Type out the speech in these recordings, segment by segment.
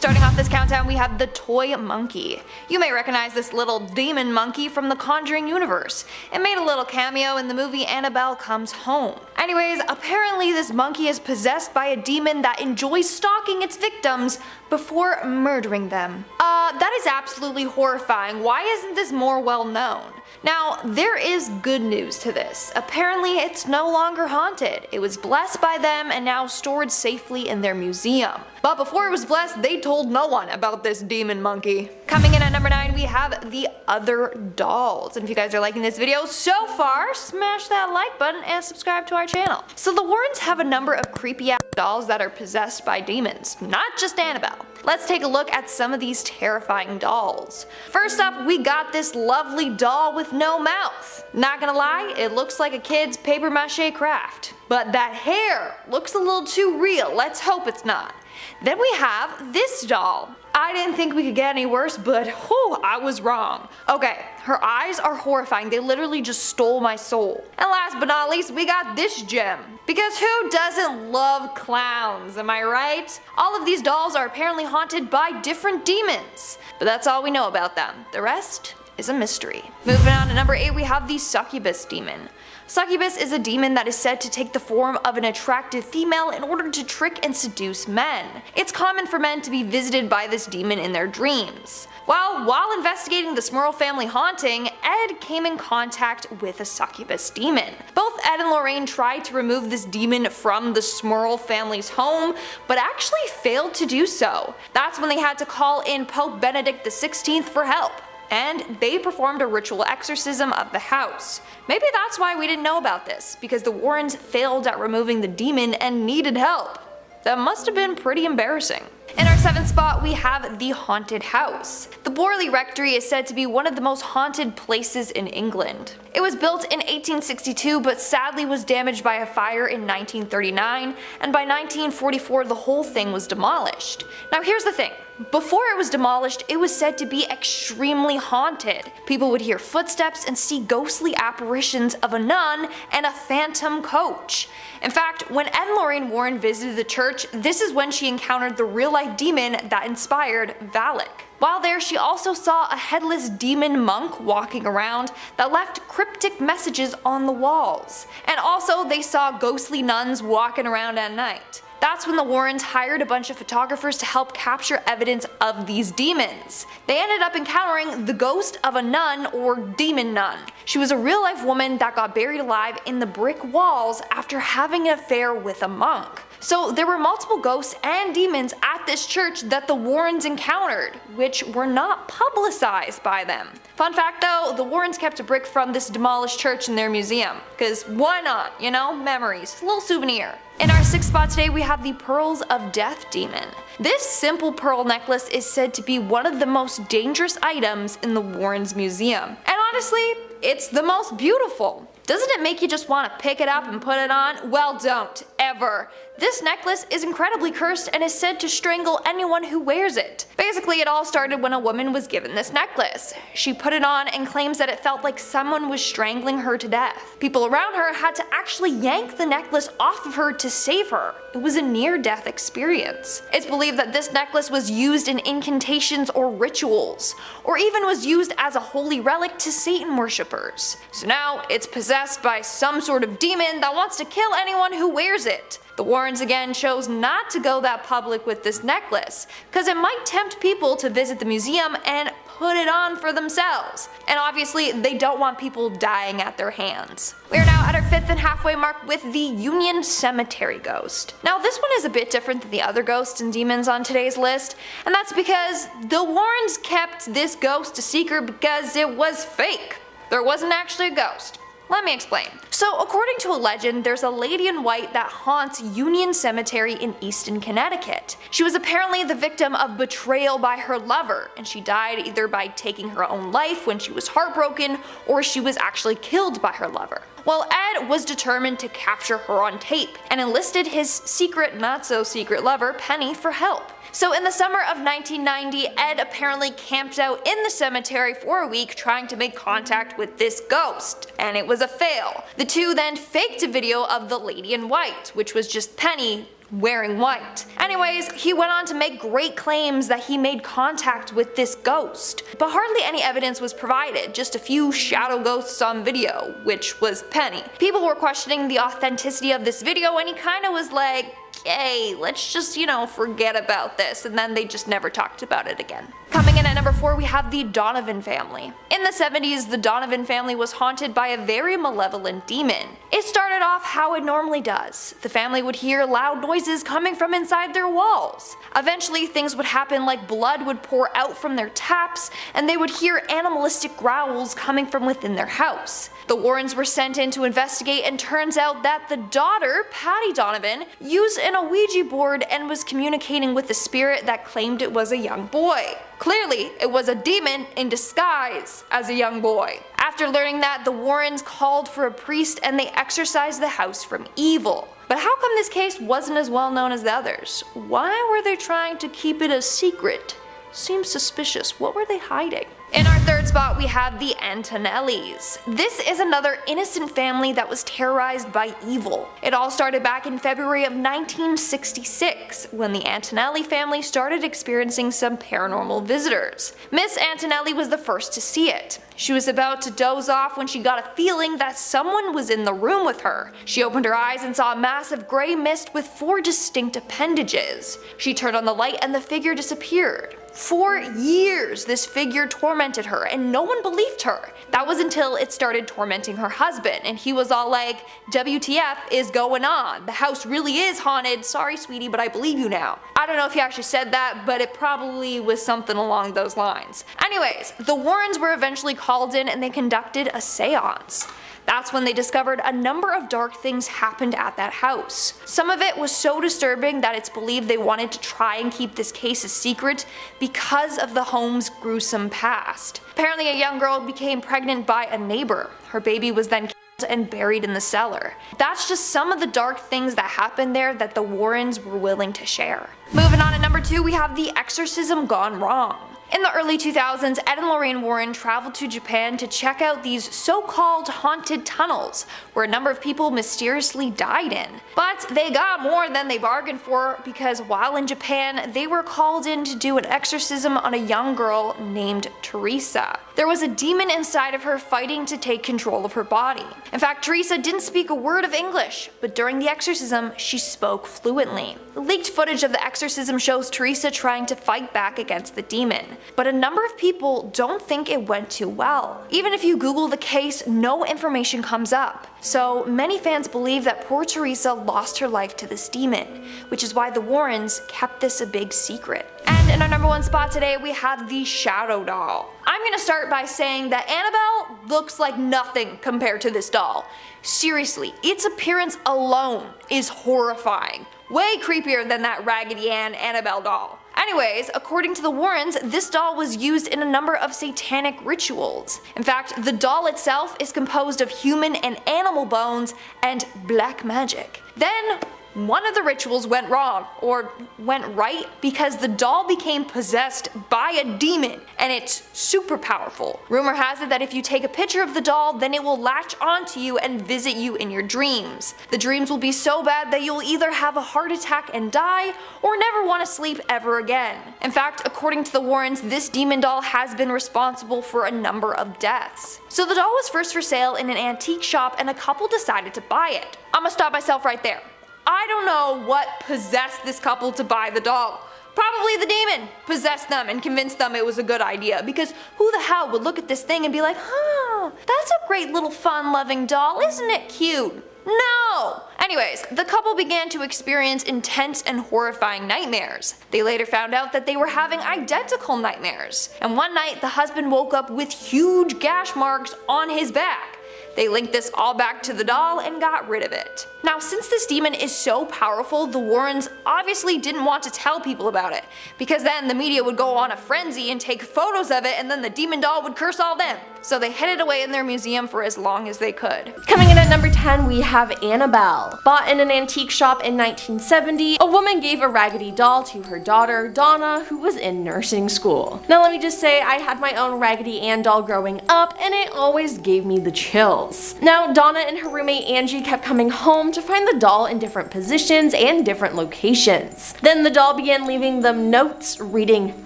Starting off this countdown, we have the toy monkey. You may recognize this little demon monkey from the Conjuring universe. It made a little cameo in the movie Annabelle Comes Home. Anyways, apparently this monkey is possessed by a demon that enjoys stalking its victims before murdering them. That is absolutely horrifying. Why isn't this more well known? Now, there is good news to this. Apparently it's no longer haunted. It was blessed by them and now stored safely in their museum. But before it was blessed, they told no one about this demon monkey. Coming in at number 9, we have the Other Dolls. And if you guys are liking this video so far, smash that like button and subscribe to our channel. So the Warrens have a number of creepy ass dolls that are possessed by demons, not just Annabelle. Let's take a look at some of these terrifying dolls. First up, we got this lovely doll with no mouth. Not gonna lie, it looks like a kid's paper mache craft. But that hair looks a little too real. Let's hope it's not. Then we have this doll. I didn't think we could get any worse, but whew, I was wrong. Okay, her eyes are horrifying. They literally just stole my soul. And last but not least, we got this gem. Because who doesn't love clowns, am I right? All of these dolls are apparently haunted by different demons. But that's all we know about them. The rest is a mystery. Moving on to number 8, we have the succubus demon. Succubus is a demon that is said to take the form of an attractive female in order to trick and seduce men. It's common for men to be visited by this demon in their dreams. While investigating the Smurl family haunting, Ed came in contact with a succubus demon. Both Ed and Lorraine tried to remove this demon from the Smurl family's home, but actually failed to do so. That's when they had to call in Pope Benedict XVI for help. And they performed a ritual exorcism of the house. Maybe that's why we didn't know about this, because the Warrens failed at removing the demon and needed help. That must have been pretty embarrassing. In our 7th spot, we have the haunted house. The Borley Rectory is said to be one of the most haunted places in England. It was built in 1862 but sadly was damaged by a fire in 1939, and by 1944 the whole thing was demolished. Now here's the thing. Before it was demolished, it was said to be extremely haunted. People would hear footsteps and see ghostly apparitions of a nun and a phantom coach. In fact, when Ed and Lorraine Warren visited the church, this is when she encountered the real-life demon that inspired Valak. While there, she also saw a headless demon monk walking around that left cryptic messages on the walls. And also, they saw ghostly nuns walking around at night. That's when the Warrens hired a bunch of photographers to help capture evidence of these demons. They ended up encountering the ghost of a nun, or demon nun. She was a real-life woman that got buried alive in the brick walls after having an affair with a monk. So there were multiple ghosts and demons at this church that the Warrens encountered, which were not publicized by them. Fun fact though, the Warrens kept a brick from this demolished church in their museum, cause why not, you know, memories, a little souvenir. In our 6th spot today, we have the Pearls of Death demon. This simple pearl necklace is said to be one of the most dangerous items in the Warrens museum. And honestly, it's the most beautiful. Doesn't it make you just want to pick it up and put it on? Well, don't, ever. This necklace is incredibly cursed and is said to strangle anyone who wears it. Basically, it all started when a woman was given this necklace. She put it on and claims that it felt like someone was strangling her to death. People around her had to actually yank the necklace off of her to save her. It was a near-death experience. It's believed that this necklace was used in incantations or rituals, or even was used as a holy relic to Satan worshippers. So now it's possessed by some sort of demon that wants to kill anyone who wears it. The Warrens again chose not to go that public with this necklace, because it might tempt people to visit the museum and put it on for themselves. And obviously they don't want people dying at their hands. We are now at our 5th and halfway mark with the Union Cemetery Ghost. Now this one is a bit different than the other ghosts and demons on today's list, and that's because the Warrens kept this ghost a secret because it was fake. There wasn't actually a ghost. Let me explain. So according to a legend, there's a lady in white that haunts Union Cemetery in Easton, Connecticut. She was apparently the victim of betrayal by her lover, and she died either by taking her own life when she was heartbroken, or she was actually killed by her lover. Well, Ed was determined to capture her on tape, and enlisted his secret, not so secret lover, Penny, for help. So in the summer of 1990, Ed apparently camped out in the cemetery for a week trying to make contact with this ghost, and it was a fail. The two then faked a video of the lady in white, which was just Penny wearing white. Anyways, he went on to make great claims that he made contact with this ghost, but hardly any evidence was provided, just a few shadow ghosts on video, which was Penny. People were questioning the authenticity of this video, and he kinda was like, hey, let's just, forget about this, and then they just never talked about it again. Coming in at number 4, we have the Donovan family. In the 70s, the Donovan family was haunted by a very malevolent demon. It started off how it normally does. The family would hear loud noises coming from inside their walls. Eventually, things would happen like blood would pour out from their taps, and they would hear animalistic growls coming from within their house. The Warrens were sent in to investigate, and turns out that the daughter, Patty Donovan, used an Ouija board and was communicating with the spirit that claimed it was a young boy. Clearly, it was a demon in disguise as a young boy. After learning that, the Warrens called for a priest and they exorcised the house from evil. But how come this case wasn't as well known as the others? Why were they trying to keep it a secret? Seems suspicious. What were they hiding? In our third spot, we have the Antonellis. This is another innocent family that was terrorized by evil. It all started back in February of 1966, when the Antonelli family started experiencing some paranormal visitors. Miss Antonelli was the first to see it. She was about to doze off when she got a feeling that someone was in the room with her. She opened her eyes and saw a massive gray mist with 4 distinct appendages. She turned on the light and the figure disappeared. For years, this figure tormented her and no one believed her. That was until it started tormenting her husband, and he was all like, WTF is going on? The house really is haunted. Sorry sweetie, but I believe you now. I don't know if he actually said that, but it probably was something along those lines. Anyways, the Warrens were eventually called in and they conducted a seance. That's when they discovered a number of dark things happened at that house. Some of it was so disturbing that it's believed they wanted to try and keep this case a secret because of the home's gruesome past. Apparently a young girl became pregnant by a neighbor. Her baby was then killed and buried in the cellar. That's just some of the dark things that happened there that the Warrens were willing to share. Moving on at number 2, we have the exorcism gone wrong. In the early 2000s, Ed and Lorraine Warren traveled to Japan to check out these so-called haunted tunnels, where a number of people mysteriously died in. But they got more than they bargained for, because while in Japan, they were called in to do an exorcism on a young girl named Teresa. There was a demon inside of her fighting to take control of her body. In fact, Teresa didn't speak a word of English, but during the exorcism, she spoke fluently. Leaked footage of the exorcism shows Teresa trying to fight back against the demon. But a number of people don't think it went too well. Even if you Google the case, no information comes up. So many fans believe that poor Teresa lost her life to this demon, which is why the Warrens kept this a big secret. And in our number 1 spot today, we have the Shadow Doll. I'm gonna start by saying that Annabelle looks like nothing compared to this doll. Seriously, its appearance alone is horrifying. Way creepier than that Raggedy Ann Annabelle doll. Anyways, according to the Warrens, this doll was used in a number of satanic rituals. In fact, the doll itself is composed of human and animal bones and black magic. Then, one of the rituals went wrong, or went right, because the doll became possessed by a demon, and it's super powerful. Rumor has it that if you take a picture of the doll, then it will latch onto you and visit you in your dreams. The dreams will be so bad that you'll either have a heart attack and die, or never want to sleep ever again. In fact, according to the Warrens, this demon doll has been responsible for a number of deaths. So the doll was first for sale in an antique shop, and a couple decided to buy it. I'ma stop myself right there. I don't know what possessed this couple to buy the doll. Probably the demon possessed them and convinced them it was a good idea, because who the hell would look at this thing and be like, huh, that's a great little fun-loving doll, isn't it cute? No! Anyways, the couple began to experience intense and horrifying nightmares. They later found out that they were having identical nightmares, and one night the husband woke up with huge gash marks on his back. They linked this all back to the doll and got rid of it. Now, since this demon is so powerful, the Warrens obviously didn't want to tell people about it, because then the media would go on a frenzy and take photos of it, and then the demon doll would curse all them. So they hid it away in their museum for as long as they could. Coming in at number 10, we have Annabelle. Bought in an antique shop in 1970, a woman gave a raggedy doll to her daughter, Donna, who was in nursing school. Now let me just say, I had my own Raggedy Ann doll growing up, and it always gave me the chills. details. Now, Donna and her roommate Angie kept coming home to find the doll in different positions and different locations. Then the doll began leaving them notes reading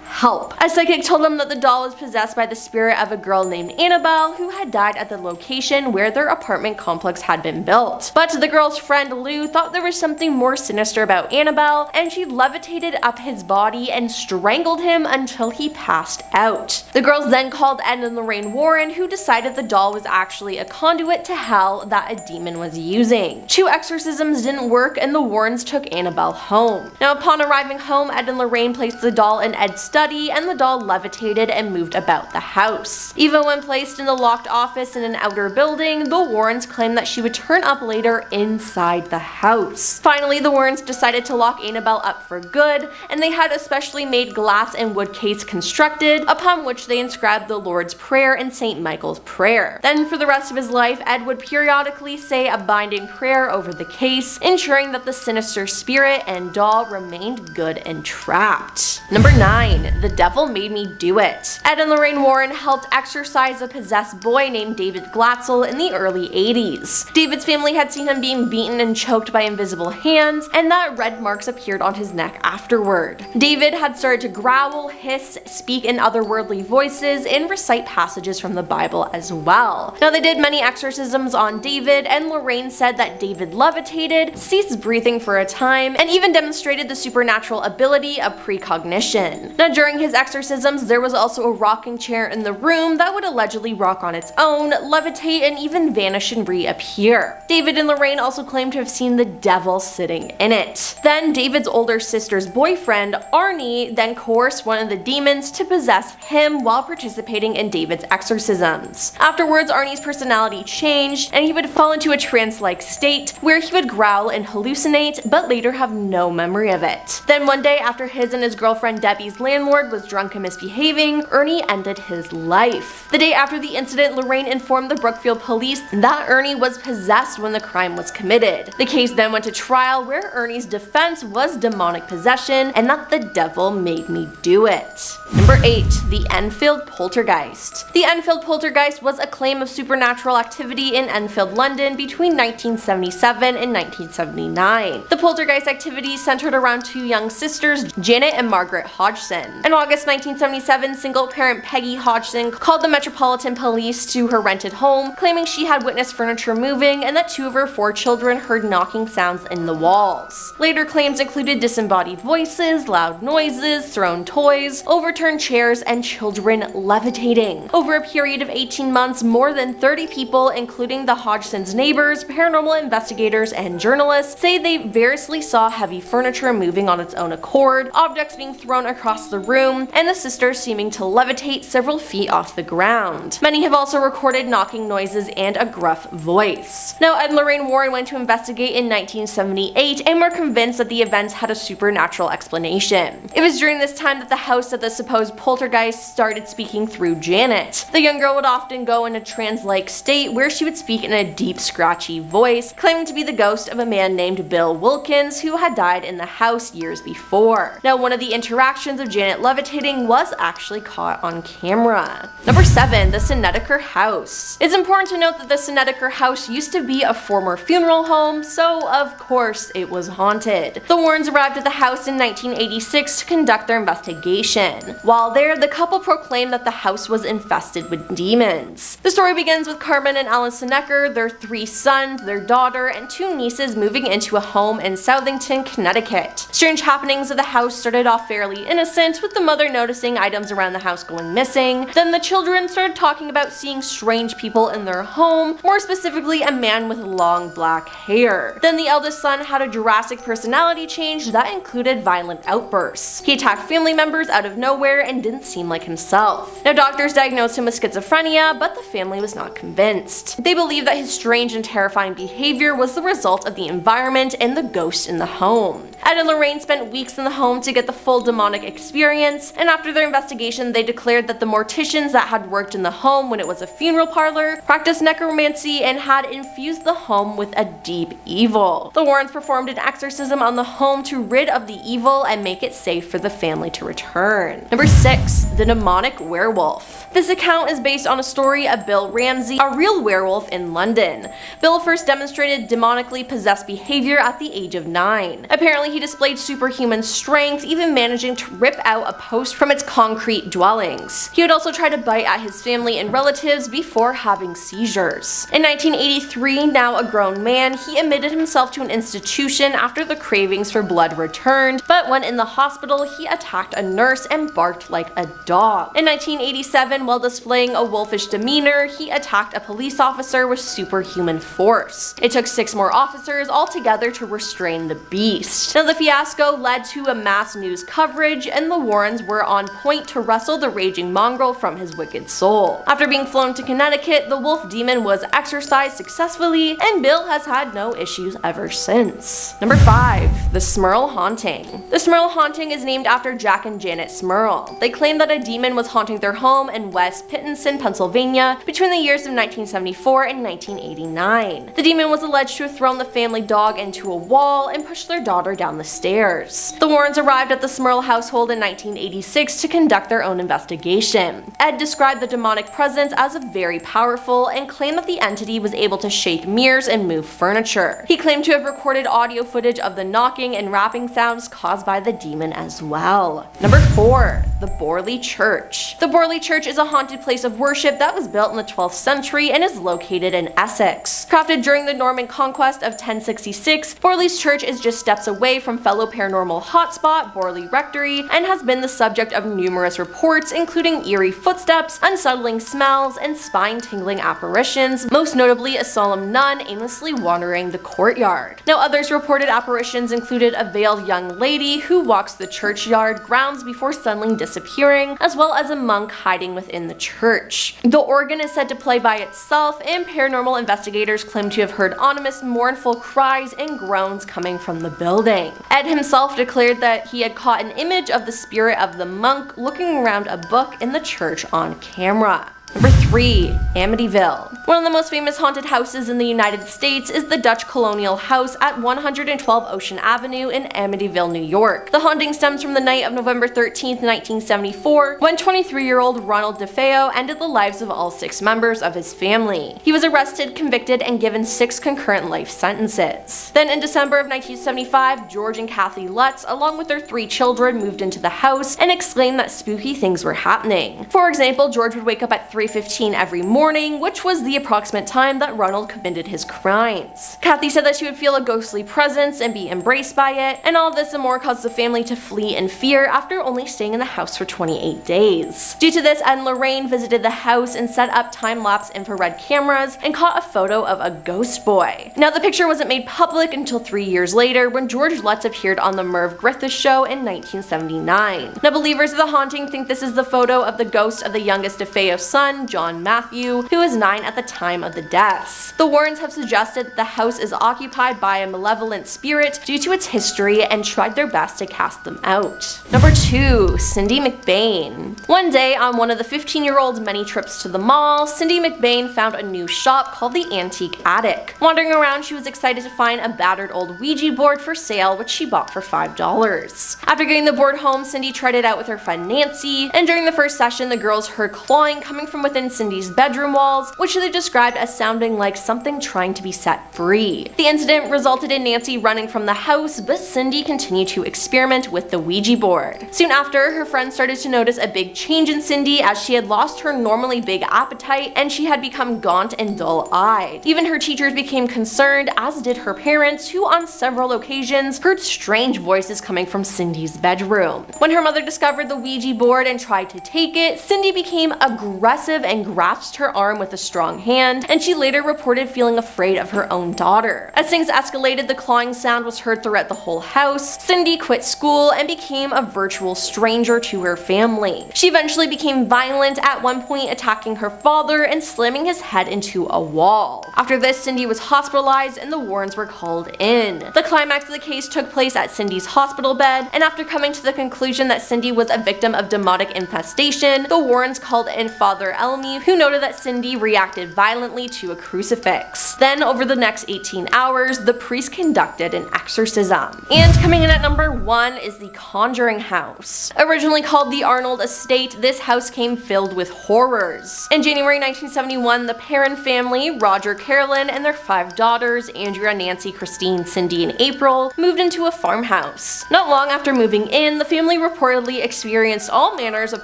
help. A psychic told them that the doll was possessed by the spirit of a girl named Annabelle who had died at the location where their apartment complex had been built. But the girl's friend Lou thought there was something more sinister about Annabelle, and she levitated up his body and strangled him until he passed out. The girls then called Ed and Lorraine Warren, who decided the doll was actually a conduit to hell that a demon was using. 2 exorcisms didn't work, and the Warrens took Annabelle home. Now, upon arriving home, Ed and Lorraine placed the doll in Ed's study, and the doll levitated and moved about the house. Even when placed in the locked office in an outer building, the Warrens claimed that she would turn up later inside the house. Finally, the Warrens decided to lock Annabelle up for good, and they had a specially made glass and wood case constructed, upon which they inscribed the Lord's Prayer and St. Michael's Prayer. Then for the rest of his life, Ed would periodically say a binding prayer over the case, ensuring that the sinister spirit and doll remained good and trapped. Number 9. The Devil Made Me Do It. Ed and Lorraine Warren helped exorcise a possessed boy named David Glatzel in the early 80s. David's family had seen him being beaten and choked by invisible hands, and that red marks appeared on his neck afterward. David had started to growl, hiss, speak in otherworldly voices, and recite passages from the Bible as well. Now, they did many exorcisms on David, and Lorraine said that David levitated, ceased breathing for a time, and even demonstrated the supernatural ability of precognition. Now, during his exorcisms, there was also a rocking chair in the room that would allegedly rock on its own, levitate, and even vanish and reappear. David and Lorraine also claimed to have seen the devil sitting in it. Then David's older sister's boyfriend, Arnie, then coerced one of the demons to possess him while participating in David's exorcisms. Afterwards, Arnie's personality changed, and he would fall into a trance-like state where he would growl and hallucinate, but later have no memory of it. Then one day, after his and his girlfriend Debbie's landlord was drunk and misbehaving, Ernie ended his life. The day after the incident, Lorraine informed the Brookfield police that Ernie was possessed when the crime was committed. The case then went to trial, where Ernie's defense was demonic possession and that the devil made me do it. Number 8. The Enfield Poltergeist. The Enfield Poltergeist was a claim of supernatural activity in Enfield, London between 1977 and 1979. The poltergeist activity centered around 2 young sisters, Janet and Margaret Hodgson. In August 1977, single-parent Peggy Hodgson called the Metropolitan Police to her rented home, claiming she had witnessed furniture moving and that 2 of her 4 children heard knocking sounds in the walls. Later claims included disembodied voices, loud noises, thrown toys, overturned chairs, and children levitating. Over a period of 18 months, more than 30 people, including the Hodgson's neighbors, paranormal investigators, and journalists, say they variously saw heavy furniture moving on its own accord, objects being thrown across the room, and the sisters seeming to levitate several feet off the ground. Many have also recorded knocking noises and a gruff voice. Now, Ed and Lorraine Warren went to investigate in 1978 and were convinced that the events had a supernatural explanation. It was during this time that the house of the supposed poltergeist started speaking through Janet. The young girl would often go in a trance-like state where she would speak in a deep, scratchy voice, claiming to be the ghost of a man named Bill Wilkins who had died in the house years before. Now, one of the interactions of Janet levitating was actually caught on camera. Number 7. The Sinister House. It's important to note that the Sinister House used to be a former funeral home, so of course it was haunted. The Warrens arrived at the house in 1986 to conduct their investigation. While there, the couple proclaimed that the house was infested with demons. The story begins with Carmen and Alan Sinister, their 3 sons, their daughter, and 2 nieces moving into a home in Southington, Connecticut. Strange happenings of the house started off fairly innocent, with the mother noticing items around the house going missing. Then the children started talking about seeing strange people in their home, more specifically a man with long black hair. Then the eldest son had a drastic personality change that included violent outbursts. He attacked family members out of nowhere and didn't seem like himself. Now, doctors diagnosed him with schizophrenia, but the family was not convinced. They believed that his strange and terrifying behavior was the result of the environment and the ghost in the home. Ed and Lorraine spent weeks in the home to get the full demonic experience, and after their investigation, they declared that the morticians that had worked in the home when it was a funeral parlor practiced necromancy and had infused the home with a deep evil. The Warrens performed an exorcism on the home to rid of the evil and make it safe for the family to return. Number 6. The Demonic Werewolf. This account is based on a story of Bill Ramsey, a real real werewolf in London. Bill first demonstrated demonically possessed behavior at the age of 9. Apparently he displayed superhuman strength, even managing to rip out a post from its concrete dwellings. He would also try to bite at his family and relatives before having seizures. In 1983, now a grown man, he admitted himself to an institution after the cravings for blood returned, but when in the hospital he attacked a nurse and barked like a dog. In 1987, while displaying a wolfish demeanor, he attacked a police officer with superhuman force. It took 6 more officers altogether to restrain the beast. Now the fiasco led to a mass news coverage, and the Warrens were on point to wrestle the raging mongrel from his wicked soul. After being flown to Connecticut, the wolf demon was exorcised successfully, and Bill has had no issues ever since. Number 5. The Smurl Haunting. The Smurl Haunting is named after Jack and Janet Smurl. They claim that a demon was haunting their home in West Pittenson, Pennsylvania between the years of 1974 and 1989. The demon was alleged to have thrown the family dog into a wall and pushed their daughter down the stairs. The Warrens arrived at the Smurl household in 1986 to conduct their own investigation. Ed described the demonic presence as very powerful and claimed that the entity was able to shake mirrors and move furniture. He claimed to have recorded audio footage of the knocking and rapping sounds caused by the demon as well. Number 4. The Borley Church. The Borley Church is a haunted place of worship that was built in the 12th century and is located in Essex. Crafted during the Norman conquest of 1066, Borley's church is just steps away from fellow paranormal hotspot Borley Rectory and has been the subject of numerous reports, including eerie footsteps, unsettling smells, and spine-tingling apparitions, most notably a solemn nun aimlessly wandering the courtyard. Now others reported apparitions included a veiled young lady who walks the churchyard grounds before suddenly disappearing, as well as a monk hiding within the church. The organ is said to play by itself, and paranormal investigators claim to have heard ominous, mournful cries and groans coming from the building. Ed himself declared that he had caught an image of the spirit of the monk looking around a book in the church on camera. Number 3. Amityville. One of the most famous haunted houses in the United States is the Dutch colonial house at 112 Ocean Avenue in Amityville, New York. The haunting stems from the night of November 13, 1974, when 23-year-old Ronald DeFeo ended the lives of all 6 members of his family. He was arrested, convicted, and given 6 concurrent life sentences. Then in December of 1975, George and Kathy Lutz, along with their 3 children, moved into the house and exclaimed that spooky things were happening. For example, George would wake up at 3:15 every morning, which was the approximate time that Ronald committed his crimes. Kathy said that she would feel a ghostly presence and be embraced by it, and all this and more caused the family to flee in fear after only staying in the house for 28 days. Due to this, Ed and Lorraine visited the house and set up time-lapse infrared cameras and caught a photo of a ghost boy. Now the picture wasn't made public until 3 years later when George Lutz appeared on the Merv Griffith show in 1979. Now believers of the haunting think this is the photo of the ghost of the youngest DeFeo son, John Matthew, who was 9 at the time of the deaths. The Warrens have suggested that the house is occupied by a malevolent spirit due to its history and tried their best to cast them out. Number 2. Cindy McBain. One day, on one of the 15-year-old's many trips to the mall, Cindy McBain found a new shop called the Antique Attic. Wandering around, she was excited to find a battered old Ouija board for sale, which she bought for $5. After getting the board home, Cindy tried it out with her friend Nancy, and during the first session, the girls heard clawing coming from within Cindy's bedroom walls, which they described as sounding like something trying to be set free. The incident resulted in Nancy running from the house, but Cindy continued to experiment with the Ouija board. Soon after, her friends started to notice a big change in Cindy as she had lost her normally big appetite and she had become gaunt and dull-eyed. Even her teachers became concerned, as did her parents, who on several occasions heard strange voices coming from Cindy's bedroom. When her mother discovered the Ouija board and tried to take it, Cindy became aggressive and grasped her arm with a strong hand, and she later reported feeling afraid of her own daughter. As things escalated, the clawing sound was heard throughout the whole house. Cindy quit school and became a virtual stranger to her family. She eventually became violent, at one point attacking her father and slamming his head into a wall. After this, Cindy was hospitalized and the Warrens were called in. The climax of the case took place at Cindy's hospital bed, and after coming to the conclusion that Cindy was a victim of demonic infestation, the Warrens called in Father Elmy, who noted that Cindy reacted violently to a crucifix. Then, over the next 18 hours, the priest conducted an exorcism. And coming in at number 1 is the Conjuring House. Originally called the Arnold Estate, this house came filled with horrors. In January 1971, the Perron family, Roger, Carolyn, and their 5 daughters, Andrea, Nancy, Christine, Cindy, and April, moved into a farmhouse. Not long after moving in, the family reportedly experienced all manners of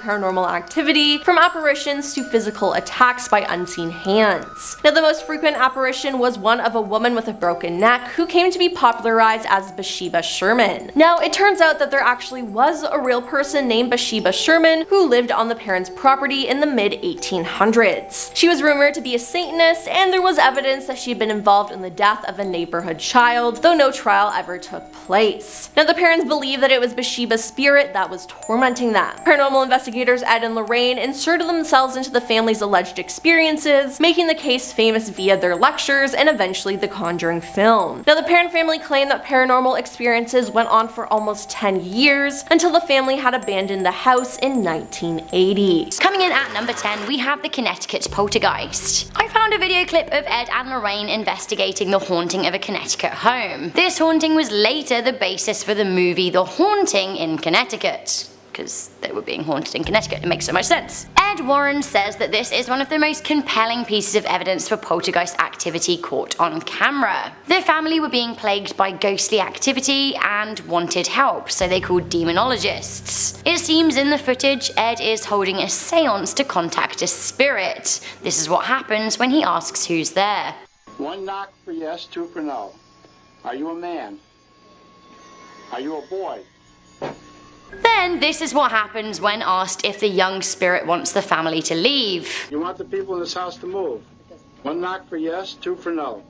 paranormal activity, from apparitions to physical attacks by unseen hands. Now, the most frequent apparition was one of a woman with a broken neck who came to be popularized as Bathsheba Sherman. Now, it turns out that there actually was a real person named Bathsheba Sherman who lived on the Perrons' property in the mid-1800s. She was rumored to be a Satanist, and there was evidence that she had been involved in the death of a neighborhood child, though no trial ever took place. Now, the Perrons believed that it was Bathsheba's spirit that was tormenting them. Paranormal investigators Ed and Lorraine inserted themselves into the family's alleged experiences, making the case famous via their lectures and eventually the Conjuring film. Now, the Perron family claimed that paranormal experiences went on for almost 10 years until the family had abandoned the house in 1980. Coming in at number 10, we have the Connecticut Poltergeist. I found a video clip of Ed and Lorraine investigating the haunting of a Connecticut home. This haunting was later the basis for the movie The Haunting in Connecticut, because they were being haunted in Connecticut. It makes so much sense. Ed Warren says that this is one of the most compelling pieces of evidence for poltergeist activity caught on camera. The family were being plagued by ghostly activity and wanted help, so they called demonologists. It seems in the footage Ed is holding a seance to contact a spirit. This is what happens when he asks who's there. 1 knock for yes, 2 for no. Are you a man? Are you a boy? Then this is what happens when asked if the young spirit wants the family to leave. You want the people in this house to move. 1 knock for yes, 2 for no.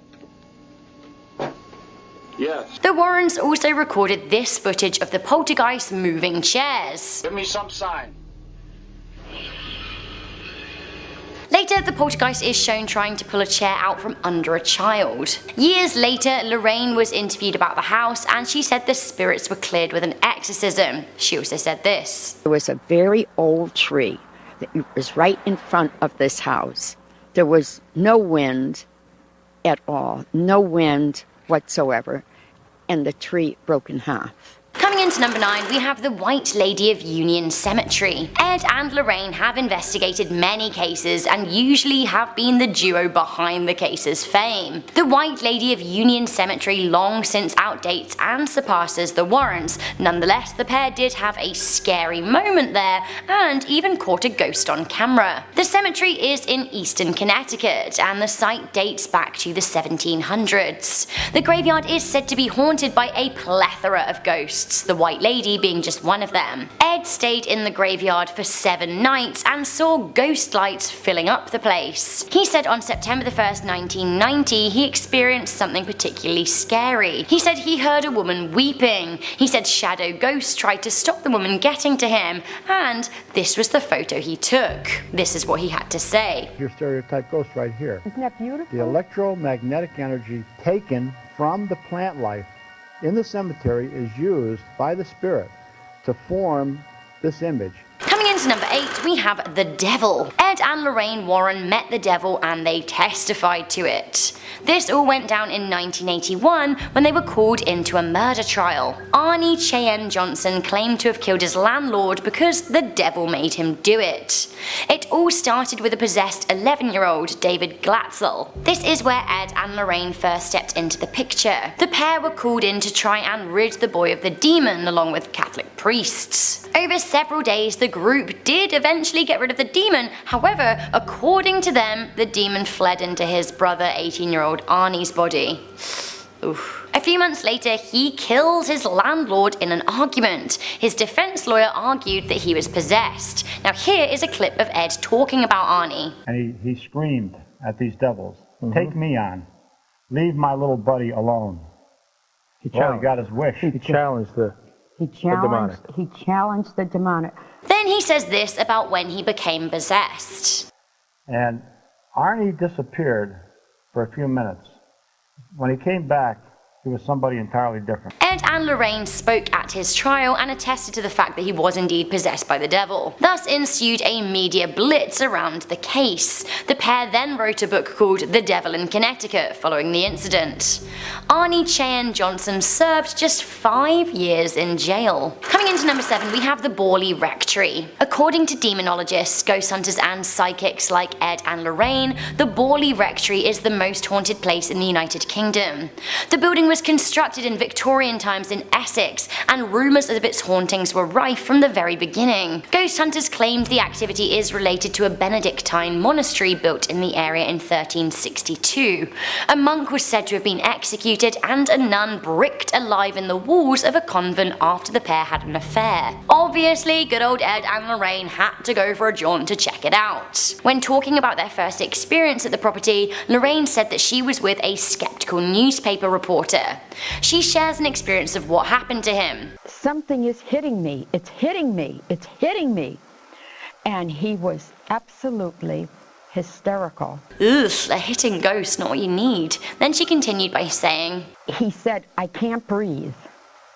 Yes. The Warrens also recorded this footage of the poltergeist moving chairs. Give me some sign. Later, the poltergeist is shown trying to pull a chair out from under a child. Years later, Lorraine was interviewed about the house and she said the spirits were cleared with an exorcism. She also said this. There was a very old tree that was right in front of this house. There was no wind at all, no wind whatsoever, and the tree broke in half. Coming into number 9, we have the White Lady of Union Cemetery. Ed and Lorraine have investigated many cases and usually have been the duo behind the case's fame. The White Lady of Union Cemetery long since outdates and surpasses the Warrens. Nonetheless, the pair did have a scary moment there and even caught a ghost on camera. The cemetery is in eastern Connecticut and the site dates back to the 1700s. The graveyard is said to be haunted by a plethora of ghosts, the White Lady being just one of them. Ed stayed in the graveyard for 7 nights and saw ghost lights filling up the place. He said on September the 1st, 1990, he experienced something particularly scary. He said he heard a woman weeping. He said shadow ghosts tried to stop the woman getting to him, and this was the photo he took. This is what he had to say. Your stereotype ghost right here. Isn't that beautiful? The electromagnetic energy taken from the plant life in the cemetery is used by the spirit to form this image. Coming into number 8, we have the devil. Ed and Lorraine Warren met the devil and they testified to it. This all went down in 1981 when they were called into a murder trial. Arnie Cheyenne Johnson claimed to have killed his landlord because the devil made him do it. It all started with a possessed 11-year-old David Glatzel. This is where Ed and Lorraine first stepped into the picture. The pair were called in to try and rid the boy of the demon along with Catholic priests. Over several days, the group did eventually get rid of the demon. However, according to them, the demon fled into his brother 18-year-old Arnie's body. Oof. A few months later, he killed his landlord in an argument. His defense lawyer argued that he was possessed. Now here is a clip of Ed talking about Arnie. And he screamed at these devils, "Take me on. Leave my little buddy alone." He got his wish. He challenged the demonic. He challenged the demonic. Then he says this about when he became possessed. And Arnie disappeared for a few minutes. When he came back, He was somebody entirely different. Ed and Lorraine spoke at his trial and attested to the fact that he was indeed possessed by the devil. Thus ensued a media blitz around the case. The pair then wrote a book called The Devil in Connecticut following the incident. Arnie Cheyenne Johnson served just 5 years in jail. Coming into number 7, we have the Borley Rectory. According to demonologists, ghost hunters and psychics like Ed and Lorraine, the Borley Rectory is the most haunted place in the United Kingdom. The building was constructed in Victorian times in Essex, and rumours of its hauntings were rife from the very beginning. Ghost hunters claimed the activity is related to a Benedictine monastery built in the area in 1362. A monk was said to have been executed, and a nun bricked alive in the walls of a convent after the pair had an affair. Obviously, good old Ed and Lorraine had to go for a jaunt to check it out. When talking about their first experience at the property, Lorraine said that she was with a skeptical newspaper reporter. She shares an experience of what happened to him. Something is hitting me. It's hitting me. It's hitting me. And he was absolutely hysterical. Ugh, a hitting ghost, not what you need. Then she continued by saying, He said, I can't breathe.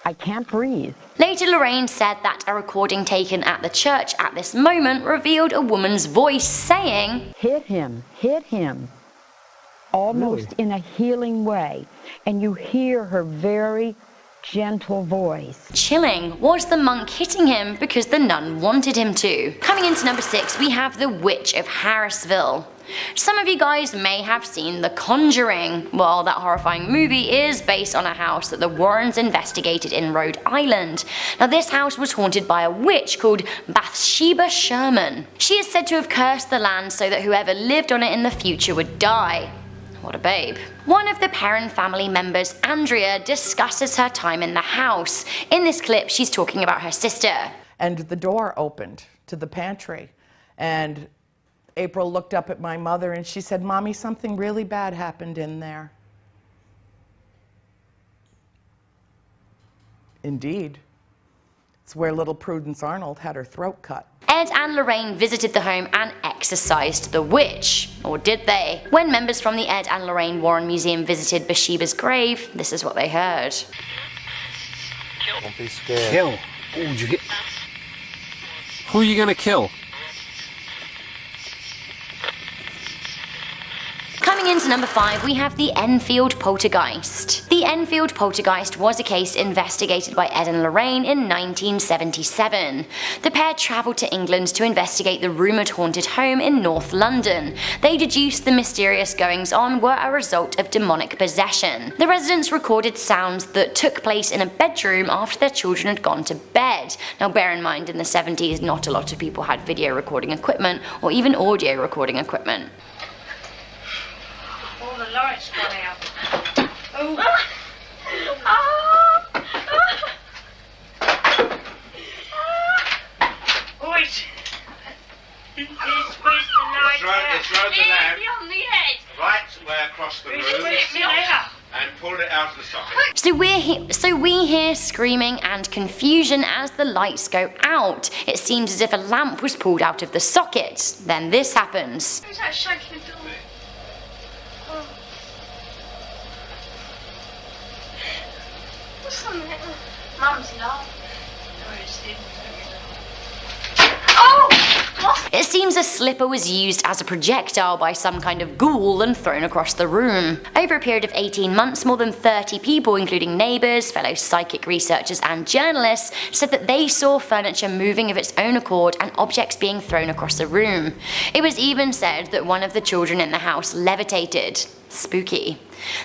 I can't breathe. Later, Lorraine said that a recording taken at the church at this moment revealed a woman's voice saying, Hit him. Hit him. Almost in a healing way. And you hear her very gentle voice. Chilling. Was the monk hitting him because the nun wanted him to? Coming into number 6, we have The Witch of Harrisville. Some of you guys may have seen The Conjuring. Well, that horrifying movie is based on a house that the Warrens investigated in Rhode Island. Now, this house was haunted by a witch called Bathsheba Sherman. She is said to have cursed the land so that whoever lived on it in the future would die. What a babe. One of the Perrin family members, Andrea, discusses her time in the house. In this clip, she's talking about her sister. And the door opened to the pantry, and April looked up at my mother and she said, Mommy, something really bad happened in there. Indeed. It's where little Prudence Arnold had her throat cut. Ed and Lorraine visited the home and exorcised the witch. Or did they? When members from the Ed and Lorraine Warren Museum visited Bathsheba's grave, this is what they heard. Don't be scared. Kill? Who are you gonna kill? Coming into number 5, we have the Enfield Poltergeist. The Enfield Poltergeist was a case investigated by Ed and Lorraine in 1977. The pair travelled to England to investigate the rumoured haunted home in North London. They deduced the mysterious goings-on were a result of demonic possession. The residents recorded sounds that took place in a bedroom after their children had gone to bed. Now, bear in mind, in the 70s, not a lot of people had video recording equipment or even audio recording equipment. All the lights gone out. Oh. Wait. Where's the light? It's right the lamp. On the head. Right way across the room. And pull it out of the socket. So we hear screaming and confusion as the lights go out. It seems as if a lamp was pulled out of the socket. Then this happens. Who's that shaking the door? Oh. What's on there? Mum's laughing. It seems a slipper was used as a projectile by some kind of ghoul and thrown across the room. Over a period of 18 months, more than 30 people, including neighbours, fellow psychic researchers and journalists, said that they saw furniture moving of its own accord and objects being thrown across the room. It was even said that one of the children in the house levitated. Spooky.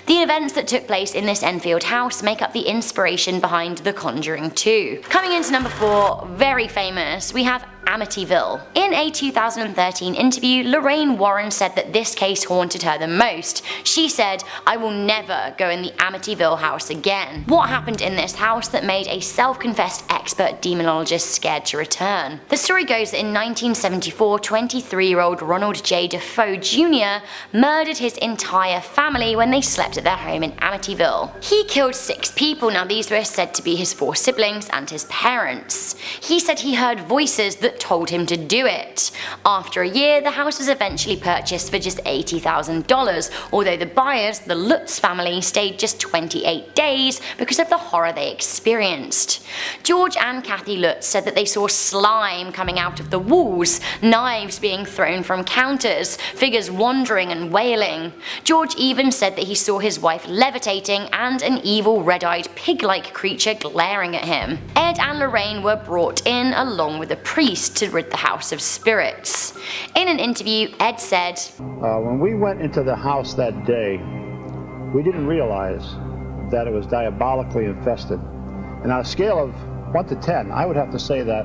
The events that took place in this Enfield house make up the inspiration behind The Conjuring 2. Coming into number 4, very famous, we have Amityville. In a 2013 interview, Lorraine Warren said that this case haunted her the most. She said, I will never go in the Amityville house again. What happened in this house that made a self-confessed expert demonologist scared to return? The story goes that in 1974, 23-year-old Ronald J. Defoe Jr. murdered his entire a family when they slept at their home in Amityville. He killed 6 people. Now these were said to be his 4 siblings and his parents. He said he heard voices that told him to do it. After a year, the house was eventually purchased for just $80,000, although the buyers, the Lutz family, stayed just 28 days because of the horror they experienced. George and Kathy Lutz said that they saw slime coming out of the walls, knives being thrown from counters, figures wandering and wailing. George even said that he saw his wife levitating and an evil red-eyed pig-like creature glaring at him. Ed and Lorraine were brought in along with a priest to rid the house of spirits. In an interview, Ed said, When we went into the house that day, we didn't realize that it was diabolically infested. And on a scale of 1 to 10, I would have to say that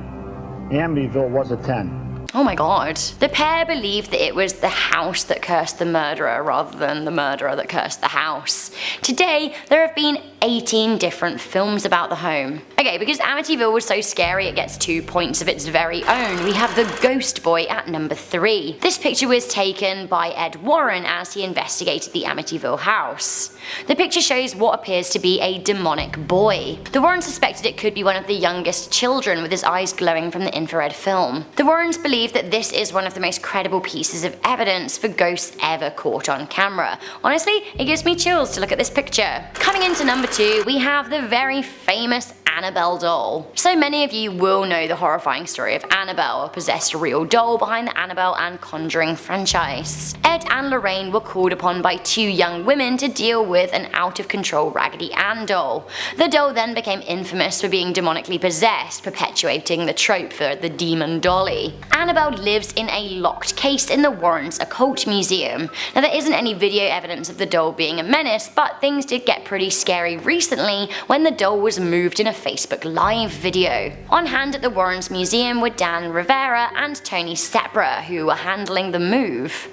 Amityville was a 10. Oh my god. The pair believed that it was the house that cursed the murderer rather than the murderer that cursed the house. Today, there have been 18 different films about the home. Okay, because Amityville was so scary it gets 2 points of its very own. We have The Ghost Boy at number 3. This picture was taken by Ed Warren as he investigated the Amityville house. The picture shows what appears to be a demonic boy. The Warrens suspected it could be one of the youngest children with his eyes glowing from the infrared film. The Warrens believe that this is one of the most credible pieces of evidence for ghosts ever caught on camera. Honestly, it gives me chills to look at this picture. Coming into number 2, we have the very famous Annabelle doll. So many of you will know the horrifying story of Annabelle, a possessed real doll behind the Annabelle and Conjuring franchise. Ed and Lorraine were called upon by 2 young women to deal with an out-of-control Raggedy Ann doll. The doll then became infamous for being demonically possessed, perpetuating the trope for the demon dolly. Annabelle lives in a locked case in the Warrens Occult Museum. Now there isn't any video evidence of the doll being a menace, but things did get pretty scary recently when the doll was moved in a Facebook Live video. On hand at the Warrens Museum were Dan Rivera and Tony Sepra, who were handling the move.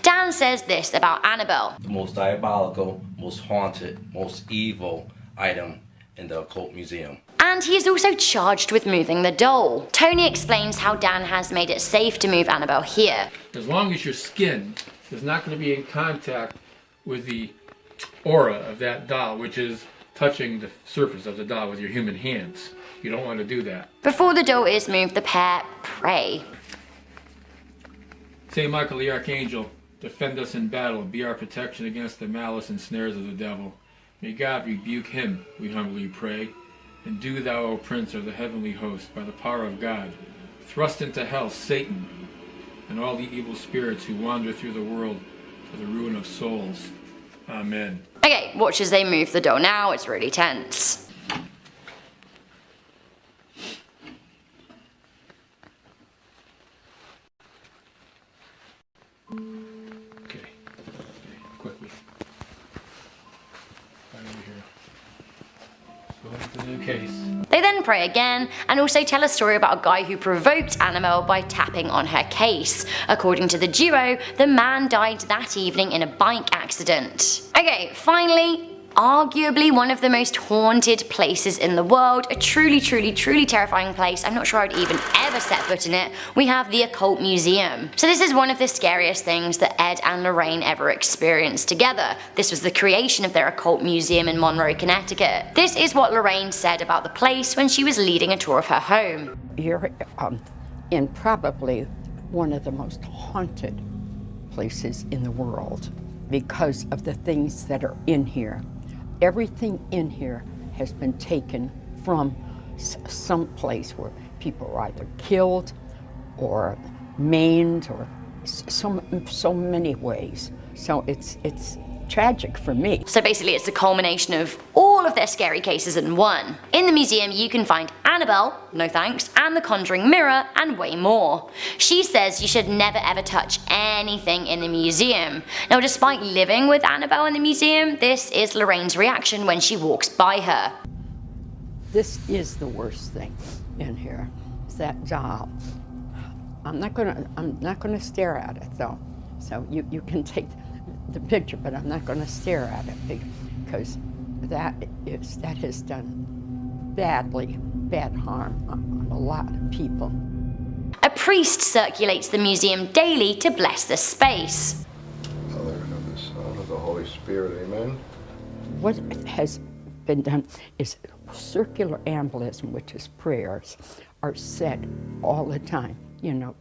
Dan says this about Annabelle. The most diabolical, most haunted, most evil item in the occult museum. And he is also charged with moving the doll. Tony explains how Dan has made it safe to move Annabelle here. As long as your skin is not going to be in contact with the aura of that doll, which is touching the surface of the doll with your human hands. You don't want to do that. Before the doll is moved, the pair pray. Saint Michael the Archangel, defend us in battle, be our protection against the malice and snares of the devil. May God rebuke him, we humbly pray. And do thou, O Prince of the heavenly host, by the power of God, thrust into hell Satan and all the evil spirits who wander through the world for the ruin of souls. Amen. Okay, watch as they move the doll now, it's really tense. Okay, quickly. Right over here. Go into the new case. They then pray again, and also tell a story about a guy who provoked Annabelle by tapping on her case. According to the duo, the man died that evening in a bike accident. Okay, finally, arguably one of the most haunted places in the world, a truly terrifying place. I'm not sure I'd even ever set foot in it. We have the Occult Museum. So this is one of the scariest things that Ed and Lorraine ever experienced together. This was the creation of their Occult Museum in Monroe, Connecticut. This is what Lorraine said about the place when she was leading a tour of her home. You're in probably one of the most haunted places in the world because of the things that are in here. Everything in here has been taken from some place where people were either killed or maimed or so many ways. So it's tragic for me. So basically it's the culmination of all of their scary cases in one. In the museum you can find Annabelle, no thanks, and the Conjuring mirror, and way more. She says you should never ever touch anything in the museum. Now despite living with Annabelle in the museum, this is Lorraine's reaction when she walks by her. This is the worst thing in here, is that doll. I'm not gonna stare at it though. So you can take the picture, but I'm not going to stare at it because that has done bad harm on a lot of people. A priest circulates the museum daily to bless the space. Father, of the Son, of the Holy spirit, amen? What has been done is circular embolism, which is prayers, are said all the time,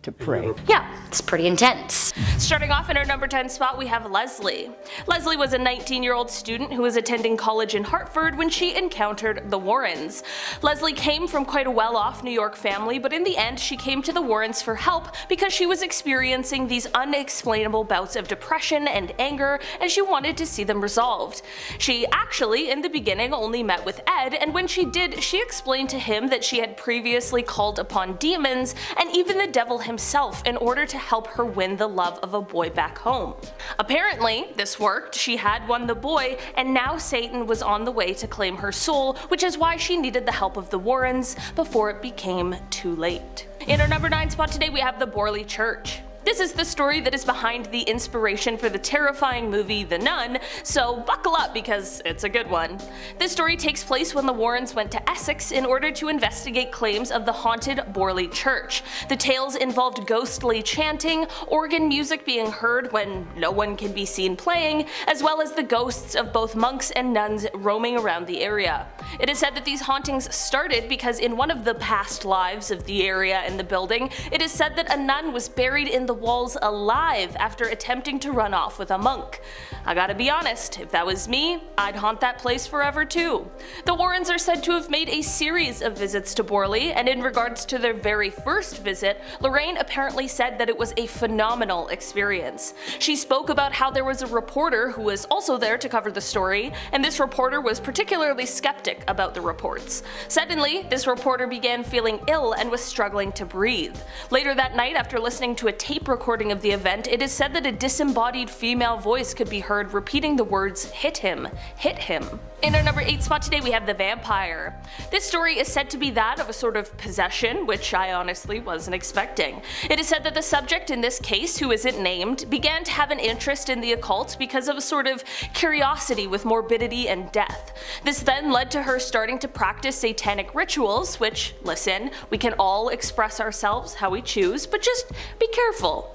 to pray. Yeah, it's pretty intense. Starting off in our number 10 spot, we have Leslie. Leslie was a 19-year-old student who was attending college in Hartford when she encountered the Warrens. Leslie came from quite a well-off New York family, but in the end she came to the Warrens for help because she was experiencing these unexplainable bouts of depression and anger, and she wanted to see them resolved. She actually, in the beginning, only met with Ed, and when she did, she explained to him that she had previously called upon demons and even the devil himself in order to help her win the love of a boy back home. Apparently, this worked. She had won the boy, and now Satan was on the way to claim her soul, which is why she needed the help of the Warrens before it became too late. In our number 9 spot today, we have the Borley Church. This is the story that is behind the inspiration for the terrifying movie The Nun, so buckle up because it's a good one. This story takes place when the Warrens went to Essex in order to investigate claims of the haunted Borley Church. The tales involved ghostly chanting, organ music being heard when no one can be seen playing, as well as the ghosts of both monks and nuns roaming around the area. It is said that these hauntings started because in one of the past lives of the area and the building, it is said that a nun was buried in the walls alive after attempting to run off with a monk. I gotta be honest, if that was me, I'd haunt that place forever too. The Warrens are said to have made a series of visits to Borley, and in regards to their very first visit, Lorraine apparently said that it was a phenomenal experience. She spoke about how there was a reporter who was also there to cover the story, and this reporter was particularly skeptic about the reports. Suddenly, this reporter began feeling ill and was struggling to breathe. Later that night, after listening to a tape recording of the event, it is said that a disembodied female voice could be heard repeating the words, "Hit him, hit him." In our number 8 spot today, we have the vampire. This story is said to be that of a sort of possession, which I honestly wasn't expecting. It is said that the subject in this case, who isn't named, began to have an interest in the occult because of a sort of curiosity with morbidity and death. This then led to her starting to practice satanic rituals, which, listen, we can all express ourselves how we choose, but just be careful,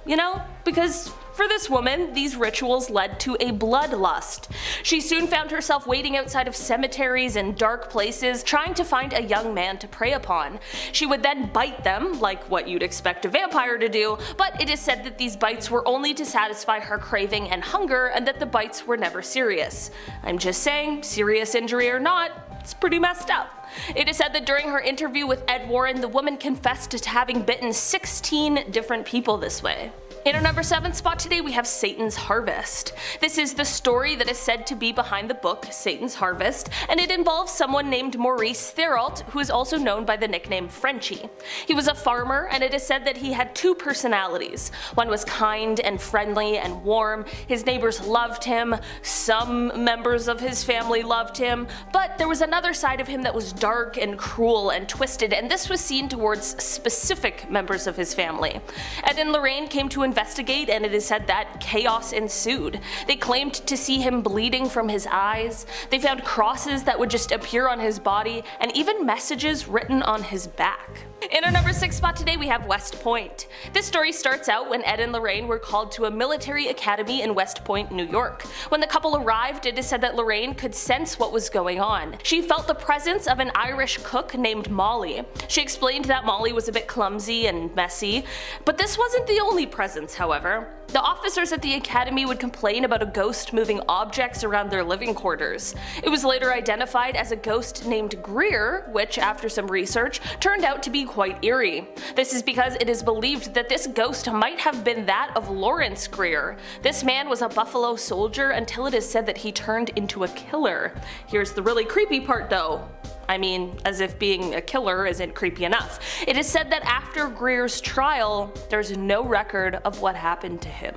because for this woman, these rituals led to a bloodlust. She soon found herself waiting outside of cemeteries and dark places, trying to find a young man to prey upon. She would then bite them, like what you'd expect a vampire to do, but it is said that these bites were only to satisfy her craving and hunger, and that the bites were never serious. I'm just saying, serious injury or not, it's pretty messed up. It is said that during her interview with Ed Warren, the woman confessed to having bitten 16 different people this way. In our number 7 spot today, we have Satan's Harvest. This is the story that is said to be behind the book Satan's Harvest, and it involves someone named Maurice Therault, who is also known by the nickname Frenchie. He was a farmer, and it is said that he had 2 personalities. One was kind and friendly and warm, his neighbors loved him, some members of his family loved him, but there was another side of him that was dark and cruel and twisted, and this was seen towards specific members of his family. Ed and Lorraine came to investigate, and it is said that chaos ensued. They claimed to see him bleeding from his eyes, they found crosses that would just appear on his body, and even messages written on his back. In our number 6 spot today, we have West Point. This story starts out when Ed and Lorraine were called to a military academy in West Point, New York. When the couple arrived, it is said that Lorraine could sense what was going on. She felt the presence of an Irish cook named Molly. She explained that Molly was a bit clumsy and messy, but this wasn't the only presence, however. The officers at the academy would complain about a ghost moving objects around their living quarters. It was later identified as a ghost named Greer, which, after some research, turned out to be quite eerie. This is because it is believed that this ghost might have been that of Lawrence Greer. This man was a Buffalo soldier until it is said that he turned into a killer. Here's the really creepy part though. I mean, as if being a killer isn't creepy enough. It is said that after Greer's trial, there's no record of what happened to him.